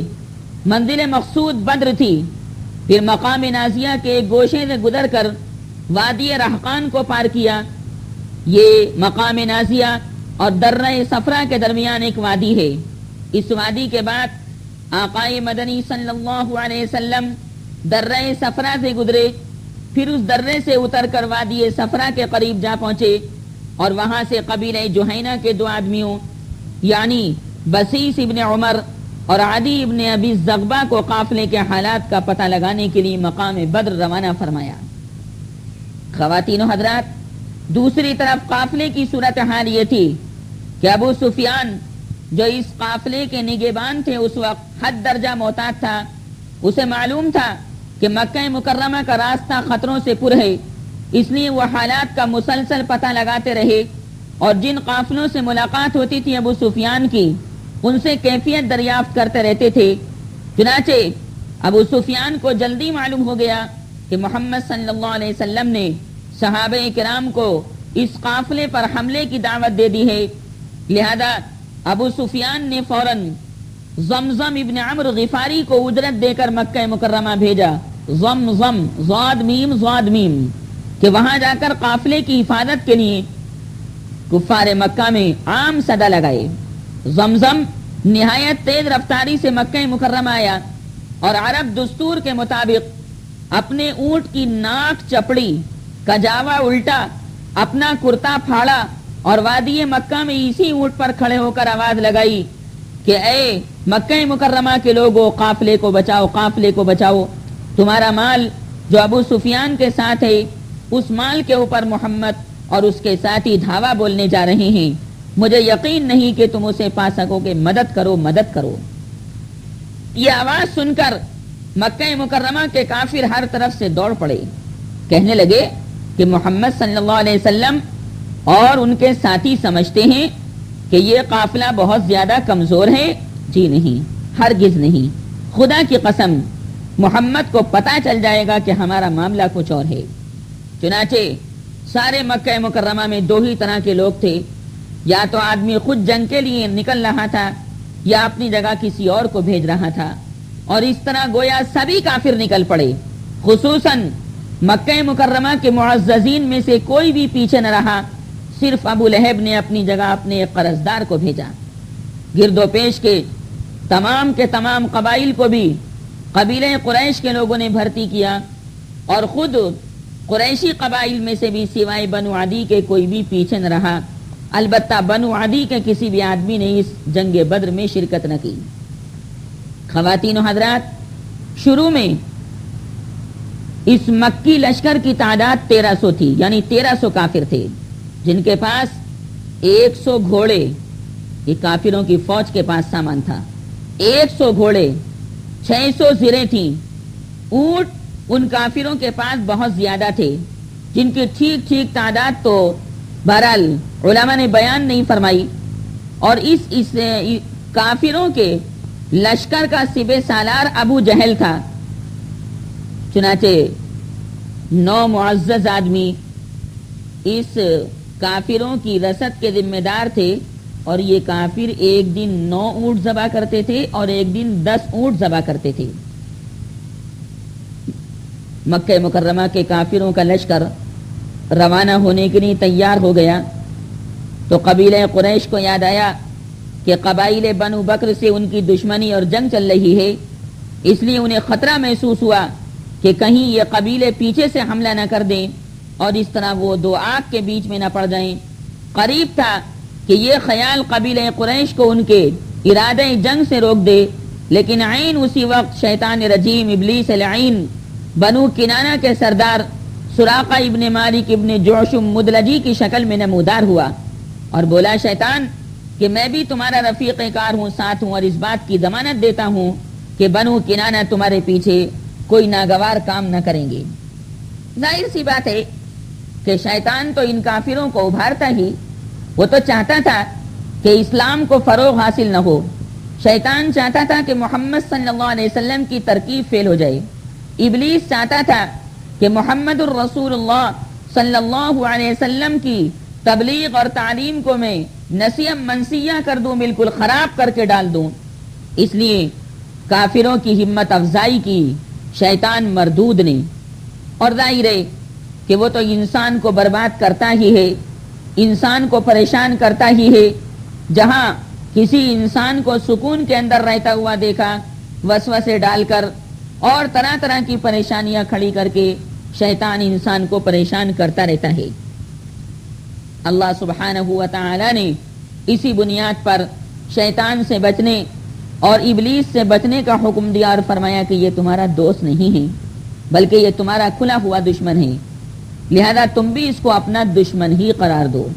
منزل مقصود بدر تھی، پھر مقام نازیہ کے ایک گوشے سے گزر کر وادی رحقان کو پار کیا۔ یہ مقام نازیہ اور درہ صفرا کے درمیان ایک وادی ہے۔ اس وادی کے بعد آقائے مدنی صلی اللہ علیہ وسلم درہ صفرا سے گزرے، پھر اس درے سے اتر کر وادی صفرا کے قریب جا پہنچے، اور وہاں سے قبیلہ جوہینہ کے دو آدمیوں یعنی بسیس ابن عمر اور عدی ابن ابی زغبہ کو قافلے کے حالات کا پتہ لگانے کے لیے مقام بدر روانہ فرمایا۔ خواتین و حضرات، دوسری طرف قافلے کی صورتحال یہ تھی کہ ابو سفیان جو اس قافلے کے نگہبان تھے اس وقت حد درجہ محتاط تھا۔ اسے معلوم تھا کہ مکہ مکرمہ کا راستہ خطروں سے پر ہے، اس لیے وہ حالات کا مسلسل پتہ لگاتے رہے، اور جن قافلوں سے ملاقات ہوتی تھی ابو سفیان کی ان سے کیفیت دریافت کرتے رہتے تھے۔ چنانچہ ابو سفیان کو جلدی معلوم ہو گیا کہ محمد صلی اللہ علیہ وسلم نے صحابہ کرام کو اس قافلے پر حملے کی دعوت دے دی ہے، لہذا ابو سفیان نے فوراً زمزم ابن عمرو غفاری کو اجرت دے کر مکہ مکرمہ بھیجا، زمزم ضاد میم، کہ وہاں جا کر قافلے کی حفاظت کے لیے کفار مکہ میں عام صدا لگائے۔ زمزم نہایت تیز رفتاری سے مکہ مکرمہ آیا، اور عرب دستور کے مطابق اپنے اونٹ کی ناک چپڑی، کجاوا الٹا، اپنا کرتا پھاڑا، اور وادی مکہ میں اسی اونٹ پر کھڑے ہو کر آواز لگائی کہ اے مکہ مکرمہ کے لوگوں، قافلے کو بچاؤ، قافلے کو بچاؤ، تمہارا مال جو ابو سفیان کے ساتھ ہے اس مال کے اوپر محمد اور اس کے ساتھی دھاوا بولنے جا رہے ہیں، مجھے یقین نہیں کہ تم اسے پا سکو گے، مدد کرو، مدد کرو۔ یہ آواز سن کر مکہ مکرمہ کے کافر ہر طرف سے دوڑ پڑے، کہنے لگے کہ محمد صلی اللہ علیہ وسلم اور ان کے ساتھی سمجھتے ہیں کہ یہ قافلہ بہت زیادہ کمزور ہے۔ جی نہیں، ہرگز نہیں، خدا کی قسم محمد کو پتہ چل جائے گا کہ ہمارا معاملہ کچھ اور ہے۔ چنانچہ سارے مکہ مکرمہ میں دو ہی طرح کے لوگ تھے، یا تو آدمی خود جنگ کے لیے نکل رہا تھا یا اپنی جگہ کسی اور کو بھیج رہا تھا، اور اس طرح گویا سبھی کافر نکل پڑے۔ خصوصاً مکہ مکرمہ کے معززین میں سے کوئی بھی پیچھے نہ رہا، صرف ابو لہب نے اپنی جگہ اپنے ایک قرضدار کو بھیجا۔ گرد و پیش کے تمام قبائل کو بھی قبیلہ قریش کے لوگوں نے بھرتی کیا، اور خود قریشی قبائل میں سے بھی سوائے بنو عدی کے کوئی بھی پیچھے نہ رہا۔ البتہ بنو عدی کے کسی بھی آدمی نے اس جنگ بدر میں شرکت نہ کی۔ خواتین و حضرات، شروع میں اس مکی لشکر کی تعداد 1300 تھی، یعنی 1300 کافر تھے جن کے پاس 100 گھوڑے، یہ کافروں کی فوج کے پاس سامان تھا، 100 گھوڑے، 600 زریں تھیں. اونٹ ان کافروں کے پاس بہت زیادہ تھے جن کی ٹھیک ٹھیک تعداد تو بہرحال علماء نے بیان نہیں فرمائی. اور اس کافروں کے لشکر کا سپہ سالار ابو جہل تھا. چنانچہ 9 معزز آدمی اس کافروں کی رسد کے ذمہ دار تھے اور یہ کافر ایک دن 9 اونٹ ذبح کرتے تھے اور ایک دن 10 اونٹ ذبح کرتے تھے. مکہ مکرمہ کے کافروں کا لشکر روانہ ہونے کے لیے تیار ہو گیا تو قبیلہ قریش کو یاد آیا کہ قبائل بنو بکر سے ان کی دشمنی اور جنگ چل رہی ہے. اس لیے انہیں خطرہ محسوس ہوا کہ کہیں یہ قبیلے پیچھے سے حملہ نہ کر دیں اور اس طرح وہ دو آگ کے بیچ میں نہ پڑ جائیں. قریب تھا کہ یہ خیال قبیلہ قریش کو ان کے ارادہ جنگ سے روک دے، لیکن عین اسی وقت شیطان رجیم ابلیس لعین بنو کنانہ کے سردار سراقہ ابن مالک ابن جعشم مدلجی کی شکل میں نمودار ہوا اور بولا شیطان کہ میں بھی تمہارا رفیق کار ہوں، ساتھ ہوں، اور اس بات کی ضمانت دیتا ہوں کہ بنو کنانہ تمہارے پیچھے کوئی ناگوار کام نہ کریں گے. ظاہر سی بات ہے کہ شیطان تو ان کافروں کو ابھارتا ہی، وہ تو چاہتا تھا کہ اسلام کو فروغ حاصل نہ ہو. شیطان چاہتا تھا کہ محمد صلی اللہ علیہ وسلم کی ترکیب فیل ہو جائے. ابلیس چاہتا تھا کہ محمد الرسول اللہ صلی اللہ علیہ وسلم کی تبلیغ اور تعلیم کو میں نسیہ منسیہ کر دوں، بالکل خراب کر کے ڈال دوں. اس لیے کافروں کی ہمت افزائی کی شیطان مردود نے. اور ظاہر ہے کہ وہ تو انسان کو برباد کرتا ہی ہے، انسان کو پریشان کرتا ہی ہے. جہاں کسی انسان کو سکون کے اندر رہتا ہوا دیکھا، وسوسے ڈال کر اور طرح طرح کی پریشانیاں کھڑی کر کے شیطان انسان کو پریشان کرتا رہتا ہے. اللہ سبحانہ و تعالی نے اسی بنیاد پر شیطان سے بچنے اور ابلیس سے بچنے کا حکم دیا اور فرمایا کہ یہ تمہارا دوست نہیں ہے بلکہ یہ تمہارا کھلا ہوا دشمن ہے، لہذا تم بھی اس کو اپنا دشمن ہی قرار دو.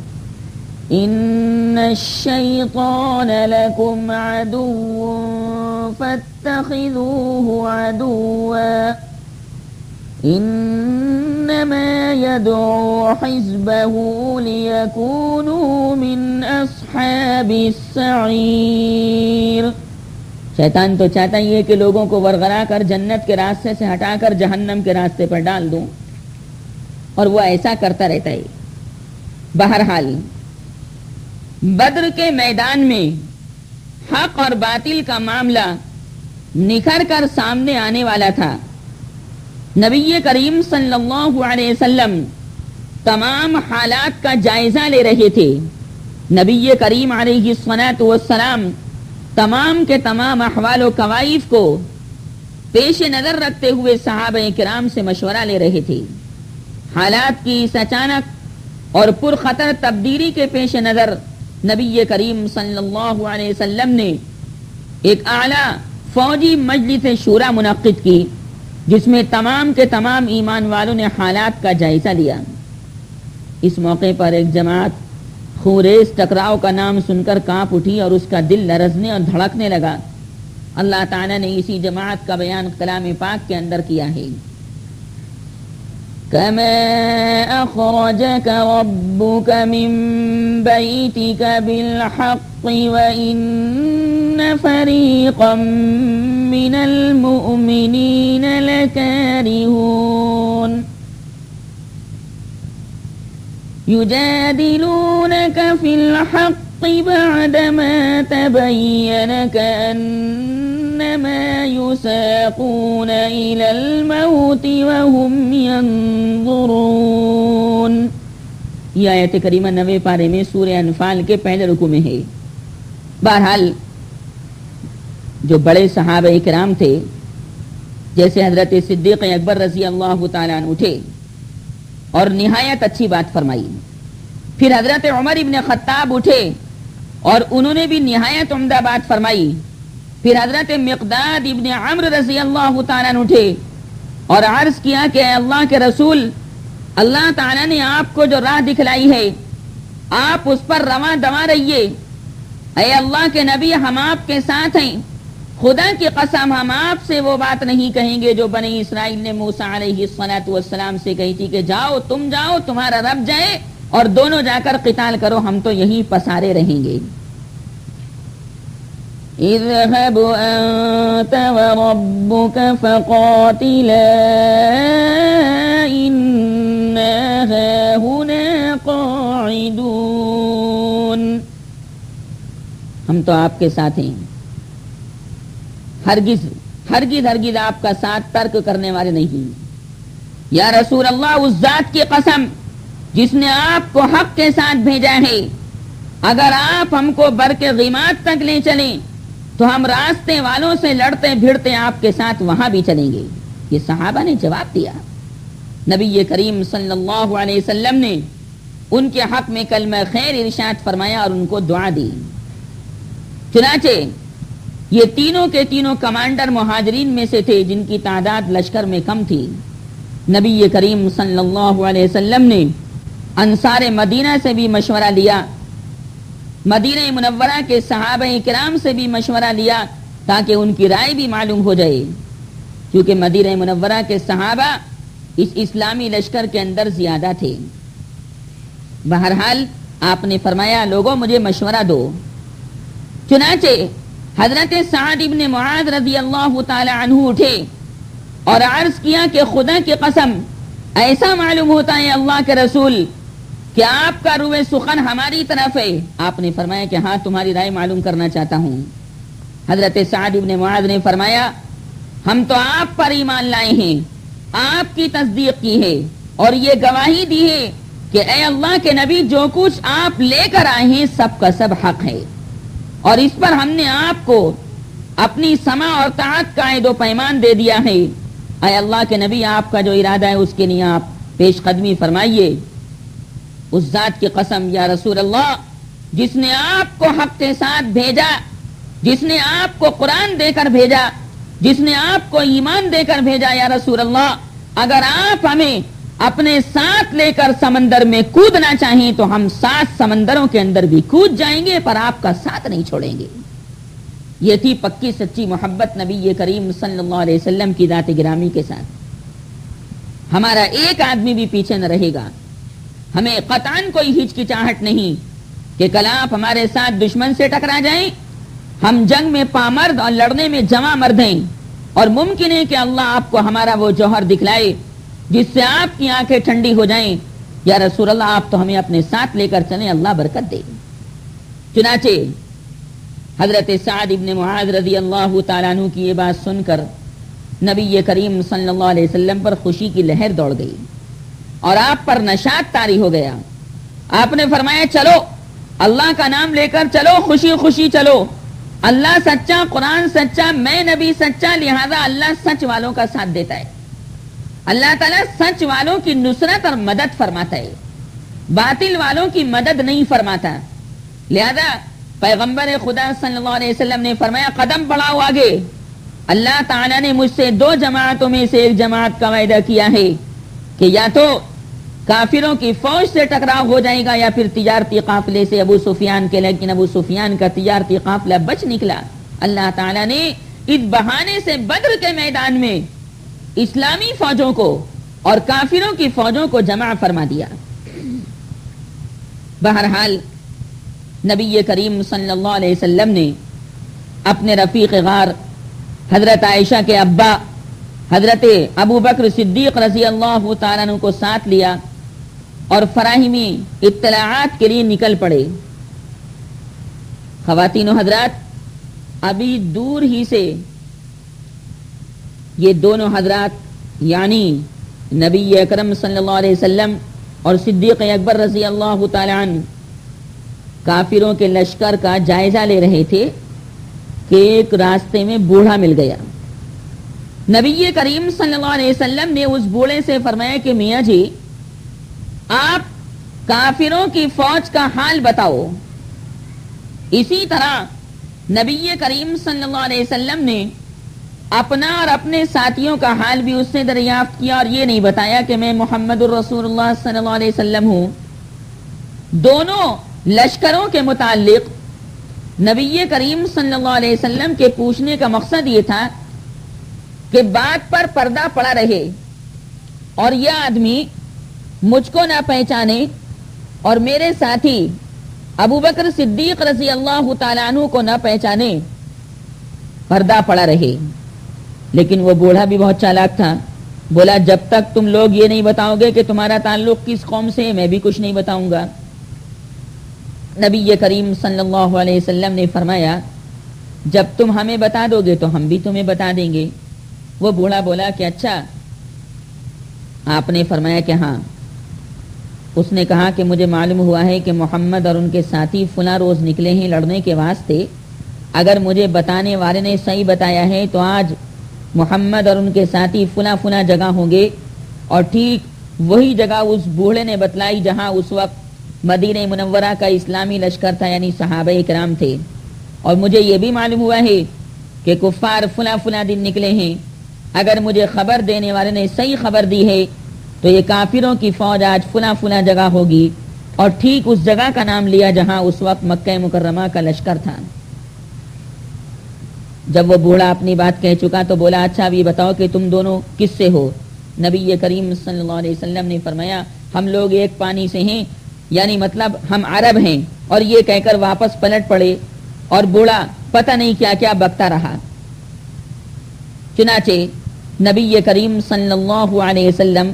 ان الشیطان لکم عدو فاتخذوه عدوا انما يدعو حزبه ليكونوا من اصحاب السعیر. شیطان تو چاہتا ہی ہے کہ لوگوں کو ورغلا کر جنت کے راستے سے ہٹا کر جہنم کے راستے پر ڈال دوں، اور وہ ایسا کرتا رہتا ہے. بہرحال بدر کے میدان میں حق اور باطل کا معاملہ نکھر کر سامنے آنے والا تھا. نبی کریم صلی اللہ علیہ وسلم تمام حالات کا جائزہ لے رہے تھے. نبی کریم علیہ الصلوۃ والسلام تمام کے تمام احوال و کوائف کو پیش نظر رکھتے ہوئے صحابہ کرام سے مشورہ لے رہے تھے. حالات کی اس اچانک اور پرخطر تبدیلی کے پیش نظر نبی کریم صلی اللہ علیہ وسلم نے ایک اعلیٰ فوجی مجلس شورا منعقد کی جس میں تمام کے تمام ایمان والوں نے حالات کا جائزہ لیا. اس موقع پر ایک جماعت خوریز ٹکراؤ کا نام سن کر کانپ اٹھی اور اس کا دل لرزنے اور دھڑکنے لگا. اللہ تعالیٰ نے اسی جماعت کا بیان کلام پاک کے اندر کیا ہے. كما أخرجك ربك من بيتك بالحق وإن فريقا من المؤمنين لكارهون يجادلونك في الحق بعدما تبين كأنما يساقون إلى الموت وهم ينظرون. یہ آیت کریمہ 90 پارے میں سورہ انفال کے پہلے رکوع میں ہے. بہرحال جو بڑے صحابہ کرام تھے جیسے حضرت صدیق اکبر رضی اللہ تعالیٰ عنہ اٹھے اور نہایت اچھی بات فرمائی. پھر حضرت عمر ابن خطاب اٹھے اور انہوں نے بھی نہایت عمدہ بات فرمائی. پھر حضرت مقداد ابن عمرو رضی اللہ تعالیٰ عنہ اٹھے اور عرض کیا کہ اے اللہ کے رسول، اللہ تعالیٰ نے آپ کو جو راہ دکھلائی ہے آپ اس پر رواں دواں رہیے. اے اللہ کے نبی، ہم آپ کے ساتھ ہیں، خدا کی قسم ہم آپ سے وہ بات نہیں کہیں گے جو بنی اسرائیل نے موسیٰ علیہ السلام سے کہی تھی کہ جاؤ تمہارا رب جائے اور دونوں جا کر قتال کرو، ہم تو یہیں پسارے رہیں گے۔ اذهب انت وربك فقاتلا انا هاهنا قاعدون، ہم تو آپ کے ساتھ ہیں، ہرگز آپ کا ساتھ ترک کرنے والے نہیں۔ یا رسول اللہ، اس ذات کی قسم جس نے آپ کو حق کے ساتھ بھیجا ہے، اگر آپ ہم کو برق غیمات تک لے چلیں تو ہم راستے والوں سے لڑتے بھیڑتے آپ کے ساتھ وہاں بھی چلیں گے۔ یہ صحابہ نے جواب دیا۔ نبی کریم صلی اللہ علیہ وسلم نے ان کے حق میں کلمہ خیر ارشاد فرمایا اور ان کو دعا دی۔ چنانچہ یہ تینوں کے تینوں کمانڈر مہاجرین میں سے تھے جن کی تعداد لشکر میں کم تھی۔ نبی کریم صلی اللہ علیہ وسلم نے انصار مدینہ سے بھی مشورہ لیا، مدینہ منورہ کے صحابہ کرام سے بھی مشورہ لیا تاکہ ان کی رائے بھی معلوم ہو جائے، کیونکہ مدینہ منورہ کے صحابہ اس اسلامی لشکر کے اندر زیادہ تھے۔ بہرحال آپ نے فرمایا لوگوں مجھے مشورہ دو۔ چنانچہ حضرت سعد ابن معاذ رضی اللہ تعالی عنہ اٹھے اور عرض کیا کہ خدا کی قسم ایسا معلوم ہوتا ہے اللہ کے رسول کہ آپ کا روح سخن ہماری طرف ہے۔ آپ نے فرمایا کہ ہاں تمہاری رائے معلوم کرنا چاہتا ہوں۔ حضرت سعد ابن معاذ نے فرمایا ہم تو آپ پر ایمان لائے ہیں، آپ کی تصدیق کی ہے اور یہ گواہی دی ہے کہ اے اللہ کے نبی جو کچھ آپ لے کر آئے ہیں سب کا سب حق ہے، اور اس پر ہم نے آپ کو اپنی سمع اور طاعت کا عہد و پیمان دے دیا ہے۔ اے اللہ کے نبی آپ کا جو ارادہ ہے اس کے لیے آپ پیش قدمی فرمائیے۔ اس ذات کی قسم یا رسول اللہ جس نے آپ کو حق کے ساتھ بھیجا، جس نے آپ کو قرآن دے کر بھیجا، جس نے آپ کو ایمان دے کر بھیجا، یا رسول اللہ اگر آپ ہمیں اپنے ساتھ لے کر سمندر میں کودنا چاہیں تو ہم 7 سمندروں کے اندر بھی کود جائیں گے پر آپ کا ساتھ نہیں چھوڑیں گے۔ یہ تھی پکی سچی محبت نبی کریم صلی اللہ علیہ وسلم کی ذات گرامی کے ساتھ۔ ہمارا ایک آدمی بھی پیچھے نہ رہے گا، ہمیں قطعاً کوئی ہچکچاہٹ نہیں کہ کل آپ ہمارے ساتھ دشمن سے ٹکرا جائیں، ہم جنگ میں پامرد اور لڑنے میں جمع مرد ہیں، اور ممکن ہے کہ اللہ آپ کو ہمارا وہ جوہر دکھلائے جس سے آپ کی آنکھیں ٹھنڈی ہو جائیں۔ یا رسول اللہ آپ تو ہمیں اپنے ساتھ لے کر چلیں، اللہ برکت دے۔ چنانچہ حضرت سعد ابن معاذ رضی اللہ تعالیٰ عنہ کی یہ بات سن کر نبی کریم صلی اللہ علیہ وسلم پر خوشی کی لہر دوڑ گئی اور آپ پر نشاط طاری ہو گیا۔ آپ نے فرمایا چلو اللہ کا نام لے کر چلو، خوشی خوشی چلو، اللہ سچا، قرآن سچا، میں نبی سچا، لہذا اللہ سچ والوں کا ساتھ دیتا ہے۔ اللہ تعالیٰ سچ والوں کی نصرت اور مدد فرماتا ہے، باطل والوں کی مدد نہیں فرماتا۔ لہذا پیغمبر خدا صلی اللہ علیہ وسلم نے فرمایا قدم بڑھاؤ آگے، اللہ تعالیٰ نے مجھ سے 2 جماعتوں میں سے ایک جماعت کا وعدہ کیا ہے کہ یا تو کافروں کی فوج سے ٹکراؤ ہو جائے گا یا پھر تجارتی قافلے سے ابو سفیان کے، لیکن ابو سفیان کا تجارتی قافلہ بچ نکلا۔ اللہ تعالیٰ نے اس بہانے سے بدر کے میدان میں اسلامی فوجوں کو اور کافروں کی فوجوں کو جمع فرما دیا۔ بہرحال نبی کریم صلی اللہ علیہ وسلم نے اپنے رفیق غار حضرت عائشہ کے ابا حضرت ابو بکر صدیق رضی اللہ تعالیٰ عنہ کو ساتھ لیا اور فراہمی اطلاعات کے لیے نکل پڑے۔ خواتین و حضرات، ابھی دور ہی سے یہ دونوں حضرات یعنی نبی اکرم صلی اللہ علیہ وسلم اور صدیق اکبر رضی اللہ تعالیٰ عنہ کافروں کے لشکر کا جائزہ لے رہے تھے کہ ایک راستے میں بوڑھا مل گیا۔ نبی کریم صلی اللہ علیہ وسلم نے اس بوڑھے سے فرمایا کہ میاں جی آپ کافروں کی فوج کا حال بتاؤ۔ اسی طرح نبی کریم صلی اللہ علیہ وسلم نے اپنا اور اپنے ساتھیوں کا حال بھی اس سے دریافت کیا اور یہ نہیں بتایا کہ میں محمد الرسول اللہ صلی اللہ علیہ وسلم ہوں۔ دونوں لشکروں کے متعلق نبی کریم صلی اللہ علیہ وسلم کے پوچھنے کا مقصد یہ تھا کہ بات پر پردہ پڑا رہے اور یہ آدمی مجھ کو نہ پہچانے اور میرے ساتھی ابو بکر صدیق رضی اللہ تعالیٰ عنہ کو نہ پہچانے، پردہ پڑا رہے۔ لیکن وہ بوڑھا بھی بہت چالاک تھا، بولا جب تک تم لوگ یہ نہیں بتاؤ گے کہ تمہارا تعلق کس قوم سے ہے میں بھی کچھ نہیں بتاؤں گا۔ نبی کریم صلی اللہ علیہ وسلم نے فرمایا جب تم ہمیں بتا دو گے تو ہم بھی تمہیں بتا دیں گے۔ وہ بوڑھا بولا کہ اچھا، آپ نے فرمایا کہ ہاں۔ اس نے کہا کہ مجھے معلوم ہوا ہے کہ محمد اور ان کے ساتھی فلاں روز نکلے ہیں لڑنے کے واسطے، اگر مجھے بتانے والے نے صحیح بتایا ہے تو آج محمد اور ان کے ساتھی فلاں فلاں جگہ ہوں گے، اور ٹھیک وہی جگہ اس بوڑھے نے بتلائی جہاں اس وقت مدینہ منورہ کا اسلامی لشکر تھا، یعنی صحابہ کرام تھے۔ اور مجھے یہ بھی معلوم ہوا ہے کہ کفار فلاں فلاں دن نکلے ہیں، اگر مجھے خبر دینے والے نے صحیح خبر دی ہے تو یہ کافروں کی فوج آج فلاں فلاں جگہ ہوگی، اور ٹھیک اس جگہ کا نام لیا جہاں اس وقت مکہ مکرمہ کا لشکر تھا۔ جب وہ بوڑھا اپنی بات کہہ چکا تو بولا اچھا اب یہ بتاؤ کہ تم دونوں کس سے ہو؟ نبی کریم صلی اللہ علیہ وسلم نے فرمایا ہم لوگ ایک پانی سے ہیں، یعنی مطلب ہم عرب ہیں، اور یہ کہہ کر واپس پلٹ پڑے، اور بوڑھا پتہ نہیں کیا کیا بکتا رہا۔ چنانچہ نبی کریم صلی اللہ علیہ وسلم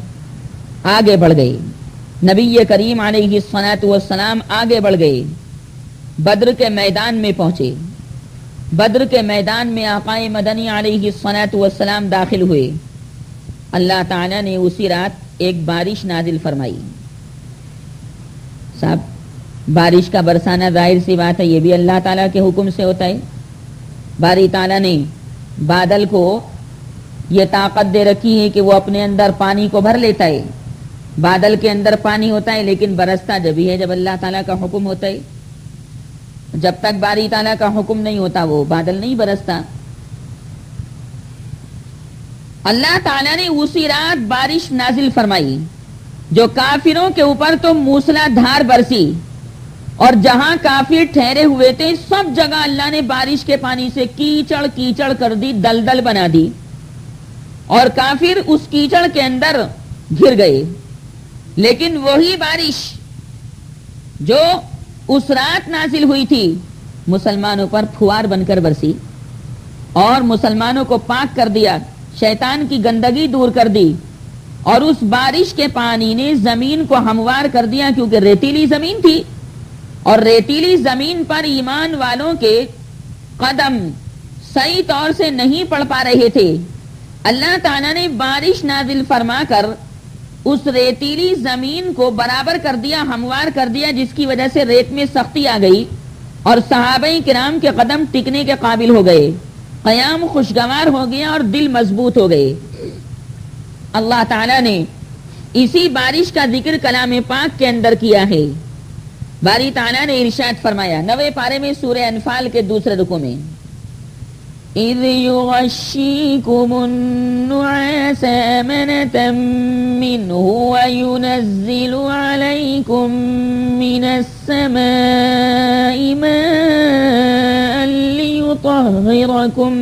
آگے بڑھ گئے، نبی کریم علیہ الصلوۃ والسلام آگے بڑھ گئے، بدر کے میدان میں پہنچے۔ بدر کے میدان میں آقائے مدنی علیہ الصلوۃ والسلام داخل ہوئے۔ اللہ تعالیٰ نے اسی رات ایک بارش نازل فرمائی۔ صاحب بارش کا برسانا ظاہر سی بات ہے یہ بھی اللہ تعالیٰ کے حکم سے ہوتا ہے۔ باری تعالیٰ نے بادل کو یہ طاقت دے رکھی ہے کہ وہ اپنے اندر پانی کو بھر لیتا ہے۔ بادل کے اندر پانی ہوتا ہے لیکن برستا جبھی ہے جب اللہ تعالیٰ کا حکم ہوتا ہے۔ جب تک باری تعالیٰ کا حکم نہیں ہوتا وہ بادل نہیں برستا۔ اللہ تعالیٰ نے اسی رات بارش نازل فرمائی جو کافروں کے اوپر تو موسلا دھار برسی، اور جہاں کافر ٹھہرے ہوئے تھے سب جگہ اللہ نے بارش کے پانی سے کیچڑ کیچڑ کر دی، دلدل بنا دی، اور کافر اس کیچڑ کے اندر گر گئے۔ لیکن وہی بارش جو اس رات نازل ہوئی تھی مسلمانوں پر پھوار بن کر برسی اور مسلمانوں کو پاک کر دیا، شیطان کی گندگی دور کر دی، اور اس بارش کے پانی نے زمین کو ہموار کر دیا، کیونکہ ریتیلی زمین تھی اور ریتیلی زمین پر ایمان والوں کے قدم صحیح طور سے نہیں پڑ پا رہے تھے۔ اللہ تعالیٰ نے بارش نازل فرما کر اس ریتیلی زمین کو برابر کر دیا، ہموار کر دیا، جس کی وجہ سے ریت میں سختی آ گئی اور صحابہ کرام کے قدم ٹکنے کے قابل ہو گئے، قیام خوشگوار ہو گیا اور دل مضبوط ہو گئے۔ اللہ تعالیٰ نے اسی بارش کا ذکر کلام پاک کے اندر کیا ہے۔ باری تعالیٰ نے ارشاد فرمایا 9ویں پارے میں سورہ انفال کے دوسرے رکوع میں، اِذْ يُغَشِّيكُمُ النُّعَاسَ أَمَنَةً مِّنْهُ وَيُنَزِّلُ عَلَيْكُم مِّنَ السَّمَاءِ مَاءً لِيُطَهِّرَكُم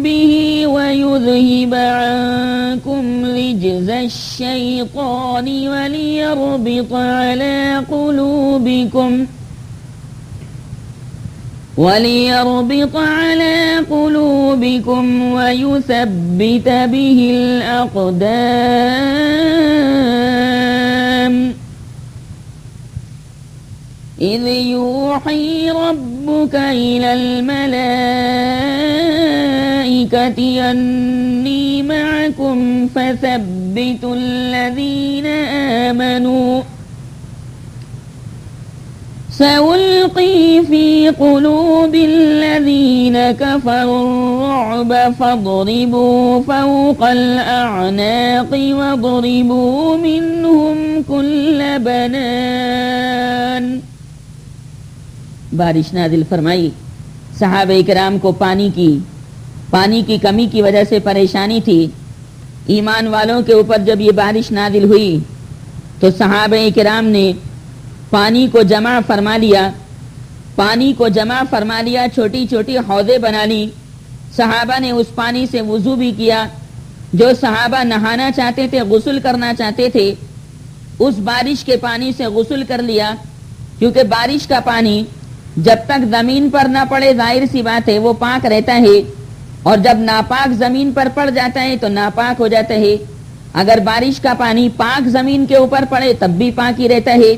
بِهِ وَيُذْهِبَ عَنكُمْ رِجْزَ الشَّيْطَانِ وَلِيَرْبِطَ عَلَى قُلُوبِكُمْ وَيُثَبِّتَ بِهِ الْأَقْدَامَ إِذْ يُوحِي رَبُّكَ إِلَى الْمَلَائِكَةِ أَنِّي مَعَكُمْ فَثَبِّتُوا الَّذِينَ آمَنُوا سَأُلْقِي فِي قُلُوبِ الَّذِينَ كَفَرُوا الرُّعْبَ فَاضْرِبُوا فَوْقَ الْأَعْنَاقِ وَاضْرِبُوا مِنْهُمْ كُلَّ بَنَانٍ۔ بارش نازل فرمائی، صحابہ کرام کو پانی کی کمی کی وجہ سے پریشانی تھی۔ ایمان والوں کے اوپر جب یہ بارش نازل ہوئی تو صحابہ کرام نے پانی کو جمع فرما لیا، چھوٹی چھوٹی حوضیں بنا لی، صحابہ نے اس پانی سے وضو بھی کیا، جو صحابہ نہانا چاہتے تھے، غسل کرنا چاہتے تھے، اس بارش کے پانی سے غسل کر لیا، کیونکہ بارش کا پانی جب تک زمین پر نہ پڑے ظاہر سی بات ہے وہ پاک رہتا ہے، اور جب ناپاک زمین پر پڑ جاتا ہے تو ناپاک ہو جاتا ہے۔ اگر بارش کا پانی پاک زمین کے اوپر پڑے تب بھی پاک ہی رہتا ہے،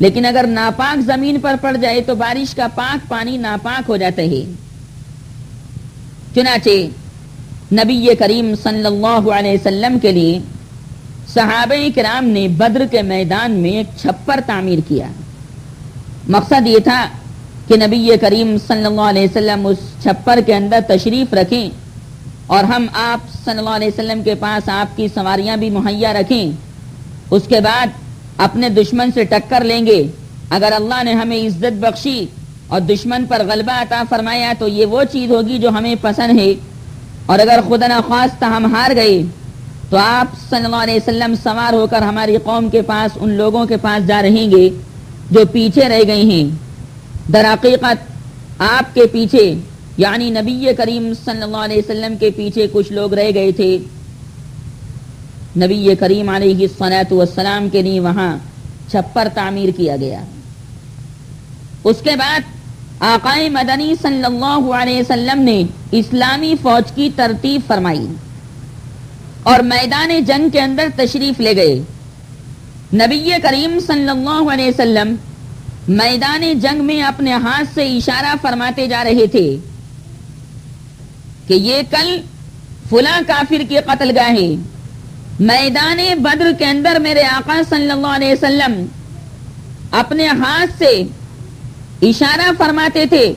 لیکن اگر ناپاک زمین پر پڑ جائے تو بارش کا پاک پانی ناپاک ہو جاتا ہے۔ چنانچہ نبی کریم صلی اللہ علیہ وسلم کے لیے صحابہ کرام نے بدر کے میدان میں ایک چھپر تعمیر کیا۔ مقصد یہ تھا کہ نبی کریم صلی اللہ علیہ وسلم اس چھپر کے اندر تشریف رکھیں اور ہم آپ صلی اللہ علیہ وسلم کے پاس آپ کی سواریاں بھی مہیا رکھیں، اس کے بعد اپنے دشمن سے ٹکر لیں گے۔ اگر اللہ نے ہمیں عزت بخشی اور دشمن پر غلبہ عطا فرمایا تو یہ وہ چیز ہوگی جو ہمیں پسند ہے، اور اگر خدا نخواستہ ہم ہار گئے تو آپ صلی اللہ علیہ وسلم سوار ہو کر ہماری قوم کے پاس، ان لوگوں کے پاس جا رہیں گے جو پیچھے رہ گئے ہیں۔ در حقیقت آپ کے پیچھے یعنی نبی کریم صلی اللہ علیہ وسلم کے پیچھے کچھ لوگ رہ گئے تھے۔ نبی کریم علیہ الصلوۃ والسلام کے لیے وہاں چھپر تعمیر کیا گیا۔ اس کے بعد آقائے مدنی صلی اللہ علیہ وسلم نے اسلامی فوج کی ترتیب فرمائی اور میدان جنگ کے اندر تشریف لے گئے۔ نبی کریم صلی اللہ علیہ وسلم میدان جنگ میں اپنے ہاتھ سے اشارہ فرماتے جا رہے تھے کہ یہ کل فلاں کافر کی قتل گاہ ہے۔ میدان بدر کے اندر میرے آقا صلی اللہ علیہ وسلم اپنے ہاتھ سے اشارہ فرماتے تھے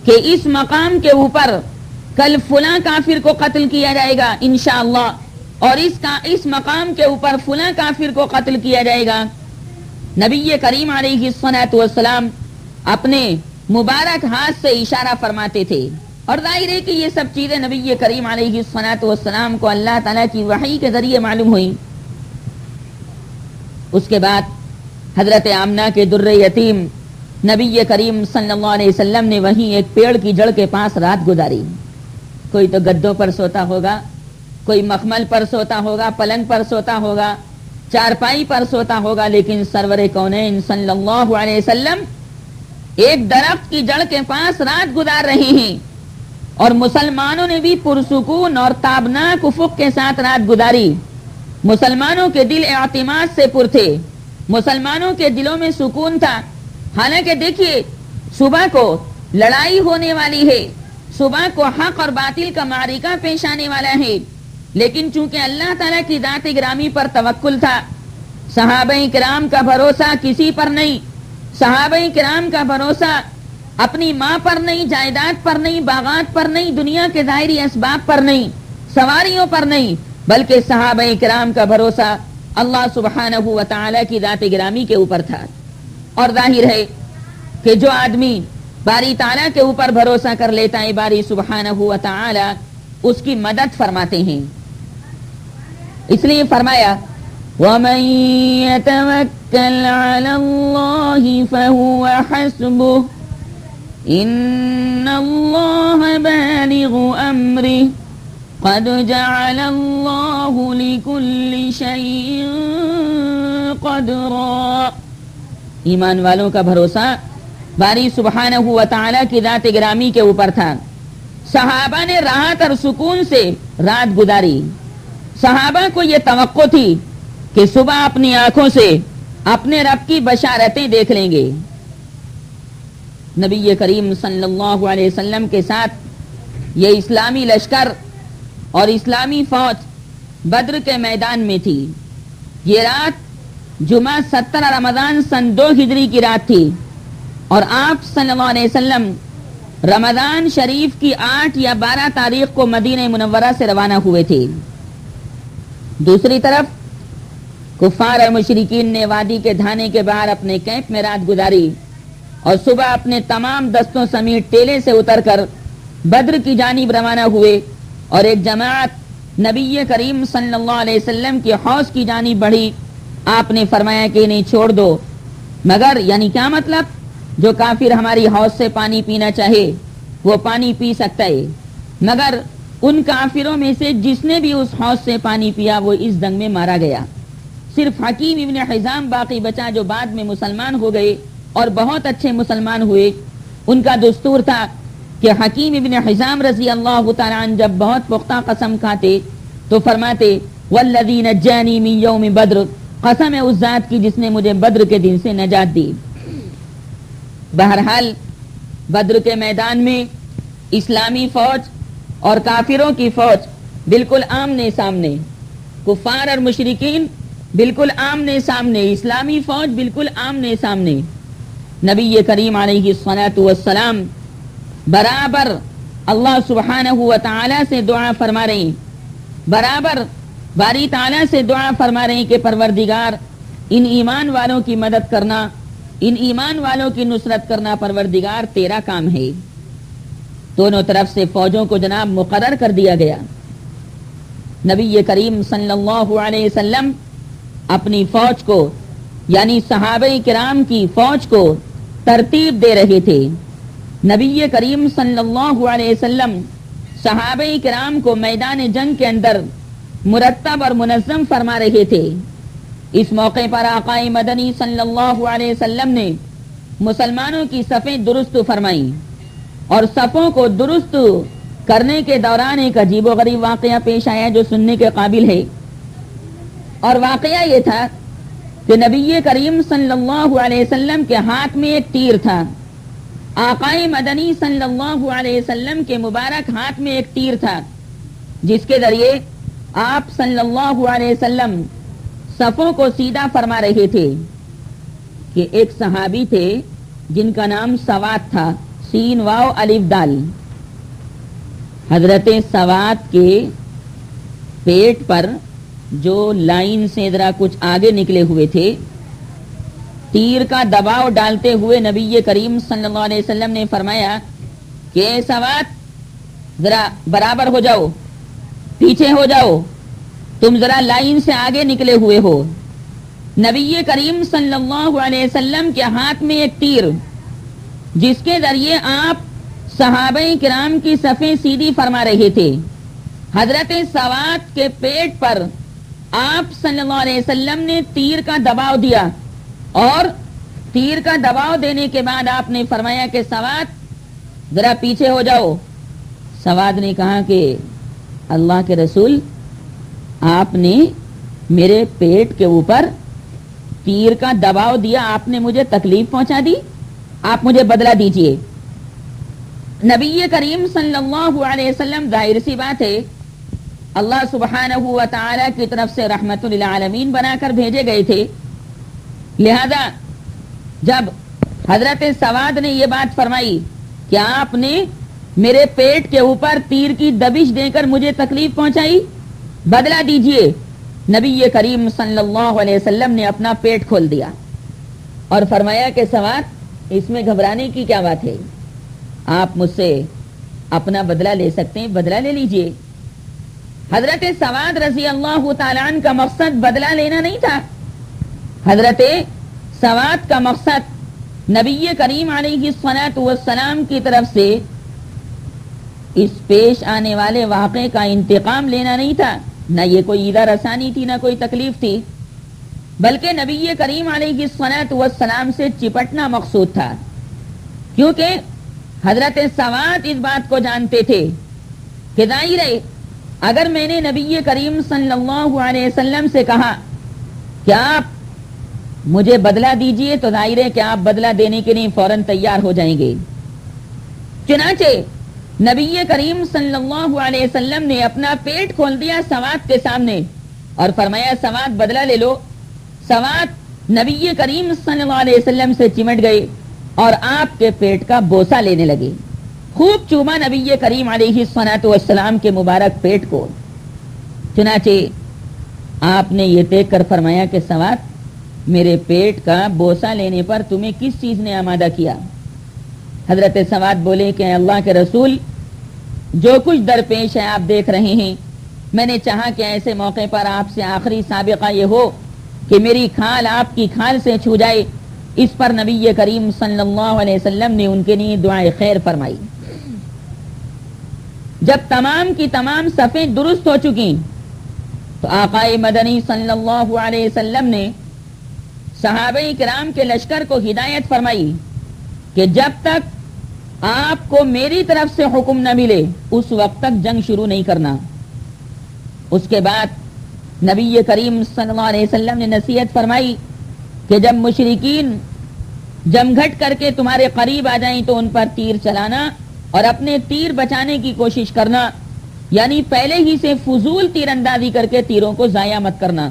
کہ اس مقام کے اوپر کل فلاں کافر کو قتل کیا جائے گا انشاءاللہ، اور اس مقام کے اوپر فلاں کافر کو قتل کیا جائے گا۔ نبی کریم علیہ الصلوۃ والسلام اپنے مبارک ہاتھ سے اشارہ فرماتے تھے، اور ظاہر ہے کہ یہ سب چیزیں نبی کریم علیہ الصلوۃ والسلام کو اللہ تعالیٰ کی وحی کے ذریعے معلوم ہوئی۔ اس کے بعد حضرت آمنہ کے در یتیم نبی کریم صلی اللہ علیہ وسلم نے وہیں ایک پیڑ کی جڑ کے پاس رات گزاری۔ کوئی تو گدوں پر سوتا ہوگا، کوئی مخمل پر سوتا ہوگا، پلنگ پر سوتا ہوگا، چارپائی پر سوتا ہوگا، لیکن سرور کونین صلی اللہ علیہ وسلم ایک درخت کی جڑ کے پاس رات گزار رہے ہیں، اور مسلمانوں نے بھی پرسکون اور تابناک افق کے ساتھ رات گزاری۔ مسلمانوں کے دل اعتماد سے پر تھے، مسلمانوں کے دلوں میں سکون تھا۔ حالانکہ دیکھیے صبح کو لڑائی ہونے والی ہے، صبح کو حق اور باطل کا معرکہ پیش آنے والا ہے، لیکن چونکہ اللہ تعالیٰ کی ذات گرامی پر توکل تھا، صحابہ کرام کا بھروسہ کسی پر نہیں، صحابہ کرام کا بھروسہ اپنی ماں پر نہیں، جائیداد پر نہیں، باغات پر نہیں، دنیا کے ظاہری اسباب پر نہیں، سواریوں پر نہیں، بلکہ صحابہ کرام کا بھروسہ اللہ سبحانہ و تعالیٰ کی ذات گرامی کے اوپر تھا۔ اور ظاہر ہے کہ جو آدمی باری تعالیٰ کے اوپر بھروسہ کر لیتا ہے، باری سبحانہ و تعالیٰ اس کی مدد فرماتے ہیں۔ اس لیے فرمایا وَمَن يَتَوَكَّلْ عَلَى اللَّهِ فَهُوَ حَسْبُهُ إِنَّ اللَّهَ بَالِغُ أَمْرِهِ قَدْ جَعَلَ اللَّهُ لِكُلِّ شَيْءٍ قَدْرًا۔ ایمان والوں کا بھروسہ باری سبحانہ و تعالیٰ کی ذات گرامی کے اوپر تھا۔ صحابہ نے راحت اور سکون سے رات گزاری۔ صحابہ کو یہ توقع تھی کہ صبح اپنی آنکھوں سے اپنے رب کی بشارتیں دیکھ لیں گے۔ نبی کریم صلی اللہ علیہ وسلم کے ساتھ یہ اسلامی لشکر اور اسلامی فوج بدر کے میدان میں تھی۔ یہ رات جمعہ 17 رمضان سن 2 ہجری کی رات تھی، اور آپ صلی اللہ علیہ وسلم رمضان شریف کی 8 یا 12 تاریخ کو مدینہ منورہ سے روانہ ہوئے تھے۔ دوسری طرف کفار اور مشرکین نے وادی کے دھانے کے باہر اپنے کیمپ میں رات گزاری، اور صبح اپنے تمام دستوں سمیت ٹیلے سے اتر کر بدر کی جانب روانہ ہوئے، اور ایک جماعت نبی کریم صلی اللہ علیہ وسلم کی حوض کی جانب بڑھی، آپ نے فرمایا کہ انہیں چھوڑ دو، مگر یعنی کیا مطلب؟ جو کافر ہماری حوض سے پانی پینا چاہے وہ پانی پی سکتا ہے، مگر ان کافروں میں سے جس نے بھی اس حوض سے پانی پیا وہ اس جنگ میں مارا گیا۔ صرف حکیم ابن حزام باقی بچا جو بعد میں مسلمان ہو گئے اور بہت اچھے مسلمان ہوئے۔ ان کا دستور تھا کہ حکیم ابن حزام رضی اللہ تعالیٰ عنہ جب بہت پختہ قسم کھاتے تو فرماتے والذی نجانی من یوم بدر، قسم ہے اس ذات کی جس نے مجھے بدر کے دن سے نجات دی۔ بہرحال بدر کے میدان میں اسلامی فوج اور کافروں کی فوج بالکل آمنے سامنے، کفار اور مشرکین بالکل آمنے سامنے، اسلامی فوج بالکل آمنے سامنے۔ نبی کریم علیہ الصلاۃ والسلام برابر اللہ سبحانہ و تعالی سے دعا فرما رہے ہیں، برابر باری تعالیٰ سے دعا فرما رہے ہیں کہ پروردگار ان ایمان والوں کی مدد کرنا، ان ایمان والوں کی نصرت کرنا پروردگار تیرا کام ہے۔ دونوں طرف سے فوجوں کو جناب مقرر کر دیا گیا۔ نبی کریم صلی اللہ علیہ وسلم اپنی فوج کو یعنی صحابہ کرام کی فوج کو ترتیب دے رہے تھے۔ نبی کریم صلی اللہ علیہ وسلم صحابہ کرام کو میدان جنگ کے اندر مرتب اور منظم فرما رہے تھے۔ اس موقع پر آقا مدنی صلی اللہ علیہ وسلم نے مسلمانوں کی صفیں درست فرمائیں، اور صفوں کو درست کرنے کے دوران ایک عجیب و غریب واقعہ پیش آیا جو سننے کے قابل ہے۔ اور واقعہ یہ تھا کہ نبی کریم صلی اللہ علیہ وسلم کے ہاتھ میں ایک تیر تھا۔ آقا مدنی صلی اللہ علیہ وسلم کے مبارک ہاتھ میں ایک تیر تھا، جس کے ذریعے آپ صلی اللہ علیہ وسلم صفوں کو سیدھا فرما رہے تھے کہ ایک صحابی تھے جن کا نام سواد تھا، سین واو الف دال۔ حضرت سواد کے پیٹ پر جو لائن سے ذرا کچھ آگے نکلے ہوئے تھے، تیر کا دباؤ ڈالتے ہوئے نبی کریم صلی اللہ علیہ وسلم نے فرمایا کہ اے سواد ذرا برابر ہو جاؤ، پیچھے ہو جاؤ، تم ذرا لائن سے آگے نکلے ہوئے ہو۔ نبی کریم صلی اللہ علیہ وسلم کے ہاتھ میں ایک تیر جس کے ذریعے آپ صحابہ کرام کی صفیں سیدھی فرما رہے تھے، حضرت سواد کے پیٹ پر آپ صلی اللہ علیہ وسلم نے تیر کا دباؤ دیا، اور تیر کا دباؤ دینے کے بعد آپ نے فرمایا کہ سواد ذرا پیچھے ہو جاؤ۔ سواد نے کہا کہ اللہ کے رسول، آپ نے میرے پیٹ کے اوپر تیر کا دباؤ دیا، آپ نے مجھے تکلیف پہنچا دی، آپ مجھے بدلہ دیجئے۔ نبی کریم صلی اللہ علیہ وسلم ظاہر سی بات ہے اللہ سبحانہ و تعالی کی طرف سے رحمت للعالمین بنا کر بھیجے گئے تھے، لہذا جب حضرت سواد نے یہ بات فرمائی کہ آپ نے میرے پیٹ کے اوپر تیر کی دبش دے کر مجھے تکلیف پہنچائی، بدلہ دیجئے، نبی کریم صلی اللہ علیہ وسلم نے اپنا پیٹ کھول دیا اور فرمایا کہ سواد اس میں گھبرانے کی کیا بات ہے، آپ مجھ سے اپنا بدلہ لے سکتے ہیں، بدلہ لے لیجئے۔ حضرت سواد رضی اللہ تعالیٰ عنہ کا مقصد بدلہ لینا نہیں تھا، حضرت سواد کا مقصد نبی کریم علیہ الصلاۃ والسلام کی طرف سے اس پیش آنے والے واقعے کا انتقام لینا نہیں تھا، نہ یہ کوئی ایذا رسانی تھی، نہ کوئی تکلیف تھی، بلکہ نبی کریم علیہ الصلاۃ والسلام سے چپٹنا مقصود تھا، کیونکہ حضرت سواد اس بات کو جانتے تھے کہ ظاہر ہے اگر میں نے نبی کریم صلی اللہ علیہ وسلم سے کہا کہ آپ مجھے بدلہ دیجئے تو ظاہر ہے کہ آپ بدلہ دینے کے لیے فوراً تیار ہو جائیں گے۔ چنانچہ نبی کریم صلی اللہ علیہ وسلم نے اپنا پیٹ کھول دیا سواد کے سامنے اور فرمایا سواد بدلہ لے لو۔ سواد نبی کریم صلی اللہ علیہ وسلم سے چمٹ گئے اور آپ کے پیٹ کا بوسہ لینے لگے، خوب چوما نبی کریم علیہ الصلاۃ والسلام کے مبارک پیٹ کو۔ چنانچہ آپ نے یہ دیکھ کر فرمایا کہ سواد میرے پیٹ کا بوسہ لینے پر تمہیں کس چیز نے آمادہ کیا؟ حضرت سواد بولے کہ اللہ کے رسول، جو کچھ درپیش ہے آپ دیکھ رہے ہیں، میں نے چاہا کہ ایسے موقع پر آپ سے آخری سابقہ یہ ہو کہ میری کھال آپ کی کھال سے چھو جائے، اس پر نبی کریم صلی اللہ علیہ وسلم نے ان کے لیے دعائے خیر فرمائی۔ جب تمام کی تمام صفیں درست ہو چکی تو آقائے مدنی صلی اللہ علیہ وسلم نے صحابہ کرام کے لشکر کو ہدایت فرمائی کہ جب تک آپ کو میری طرف سے حکم نہ ملے اس وقت تک جنگ شروع نہیں کرنا۔ اس کے بعد نبی کریم صلی اللہ علیہ وسلم نے نصیحت فرمائی کہ جب مشرکین جمگھٹ کر کے تمہارے قریب آ جائیں تو ان پر تیر چلانا اور اپنے تیر بچانے کی کوشش کرنا، یعنی پہلے ہی سے فضول تیر اندازی کر کے تیروں کو ضائع مت کرنا،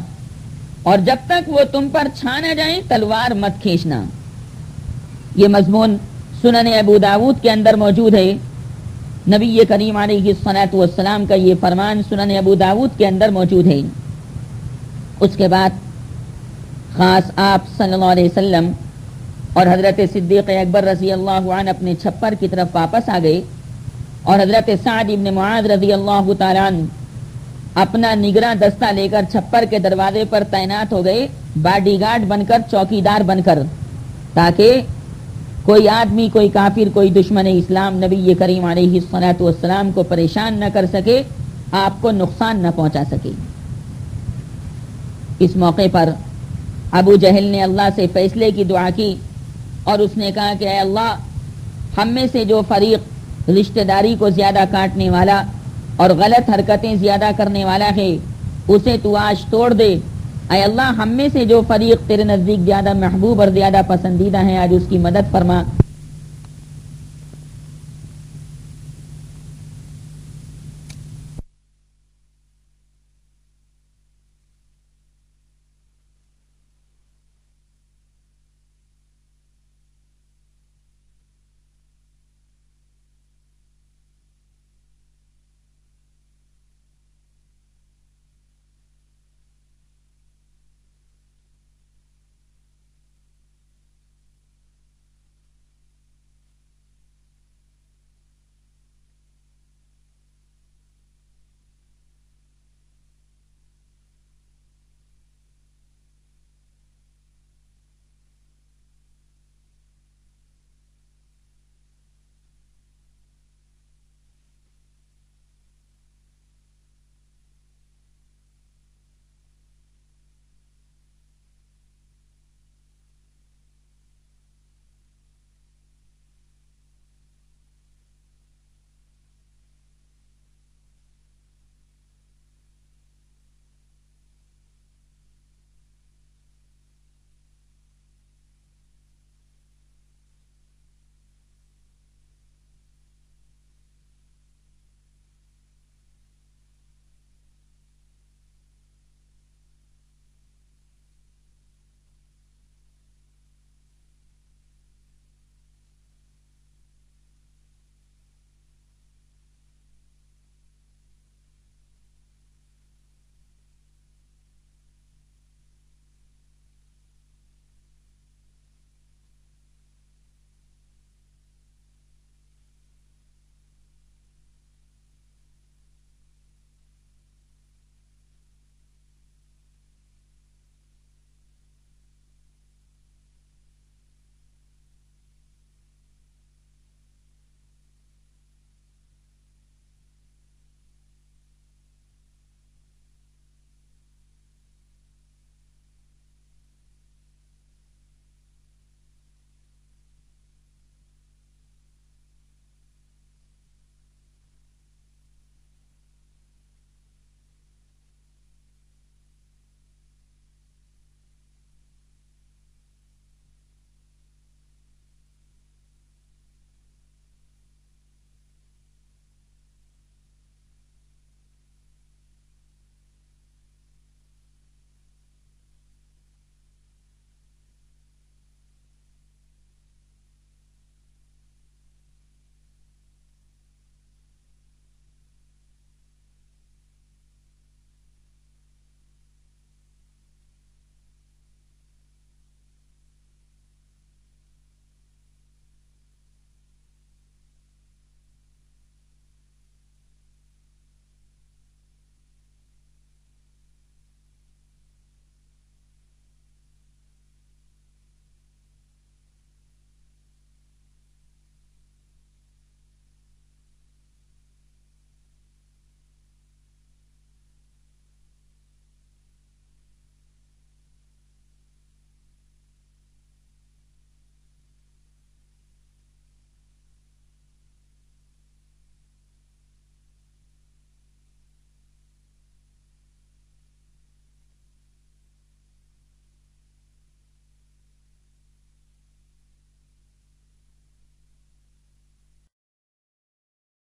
اور جب تک وہ تم پر چھا نہ جائیں تلوار مت کھینچنا۔ یہ مضمون سنن ابو داود کے اندر موجود ہے۔ نبی کریم علیہ الصلوۃ والسلام کا یہ فرمان سنن ابو داود کے اندر موجود ہے۔ اس کے بعد خاص آپ صلی اللہ علیہ وسلم اور حضرت صدیق اکبر رضی اللہ عنہ اپنے چھپر کی طرف واپس آ گئے، اور حضرت سعد ابن معاذ رضی اللہ تعالیٰ عنہ اپنا نگراں دستہ لے کر چھپر کے دروازے پر تعینات ہو گئے، باڈی گارڈ بن کر، چوکیدار بن کر، تاکہ کوئی آدمی، کوئی کافر، کوئی دشمن اسلام نبی کریم علیہ الصلوۃ والسلام کو پریشان نہ کر سکے، آپ کو نقصان نہ پہنچا سکے۔ اس موقع پر ابو جہل نے اللہ سے فیصلے کی دعا کی اور اس نے کہا کہ اے اللہ، ہم میں سے جو فریق رشتہ داری کو زیادہ کاٹنے والا اور غلط حرکتیں زیادہ کرنے والا ہے اسے تو آج توڑ دے۔ اے اللہ، ہم میں سے جو فریق تیرے نزدیک زیادہ محبوب اور زیادہ پسندیدہ ہیں آج اس کی مدد فرما۔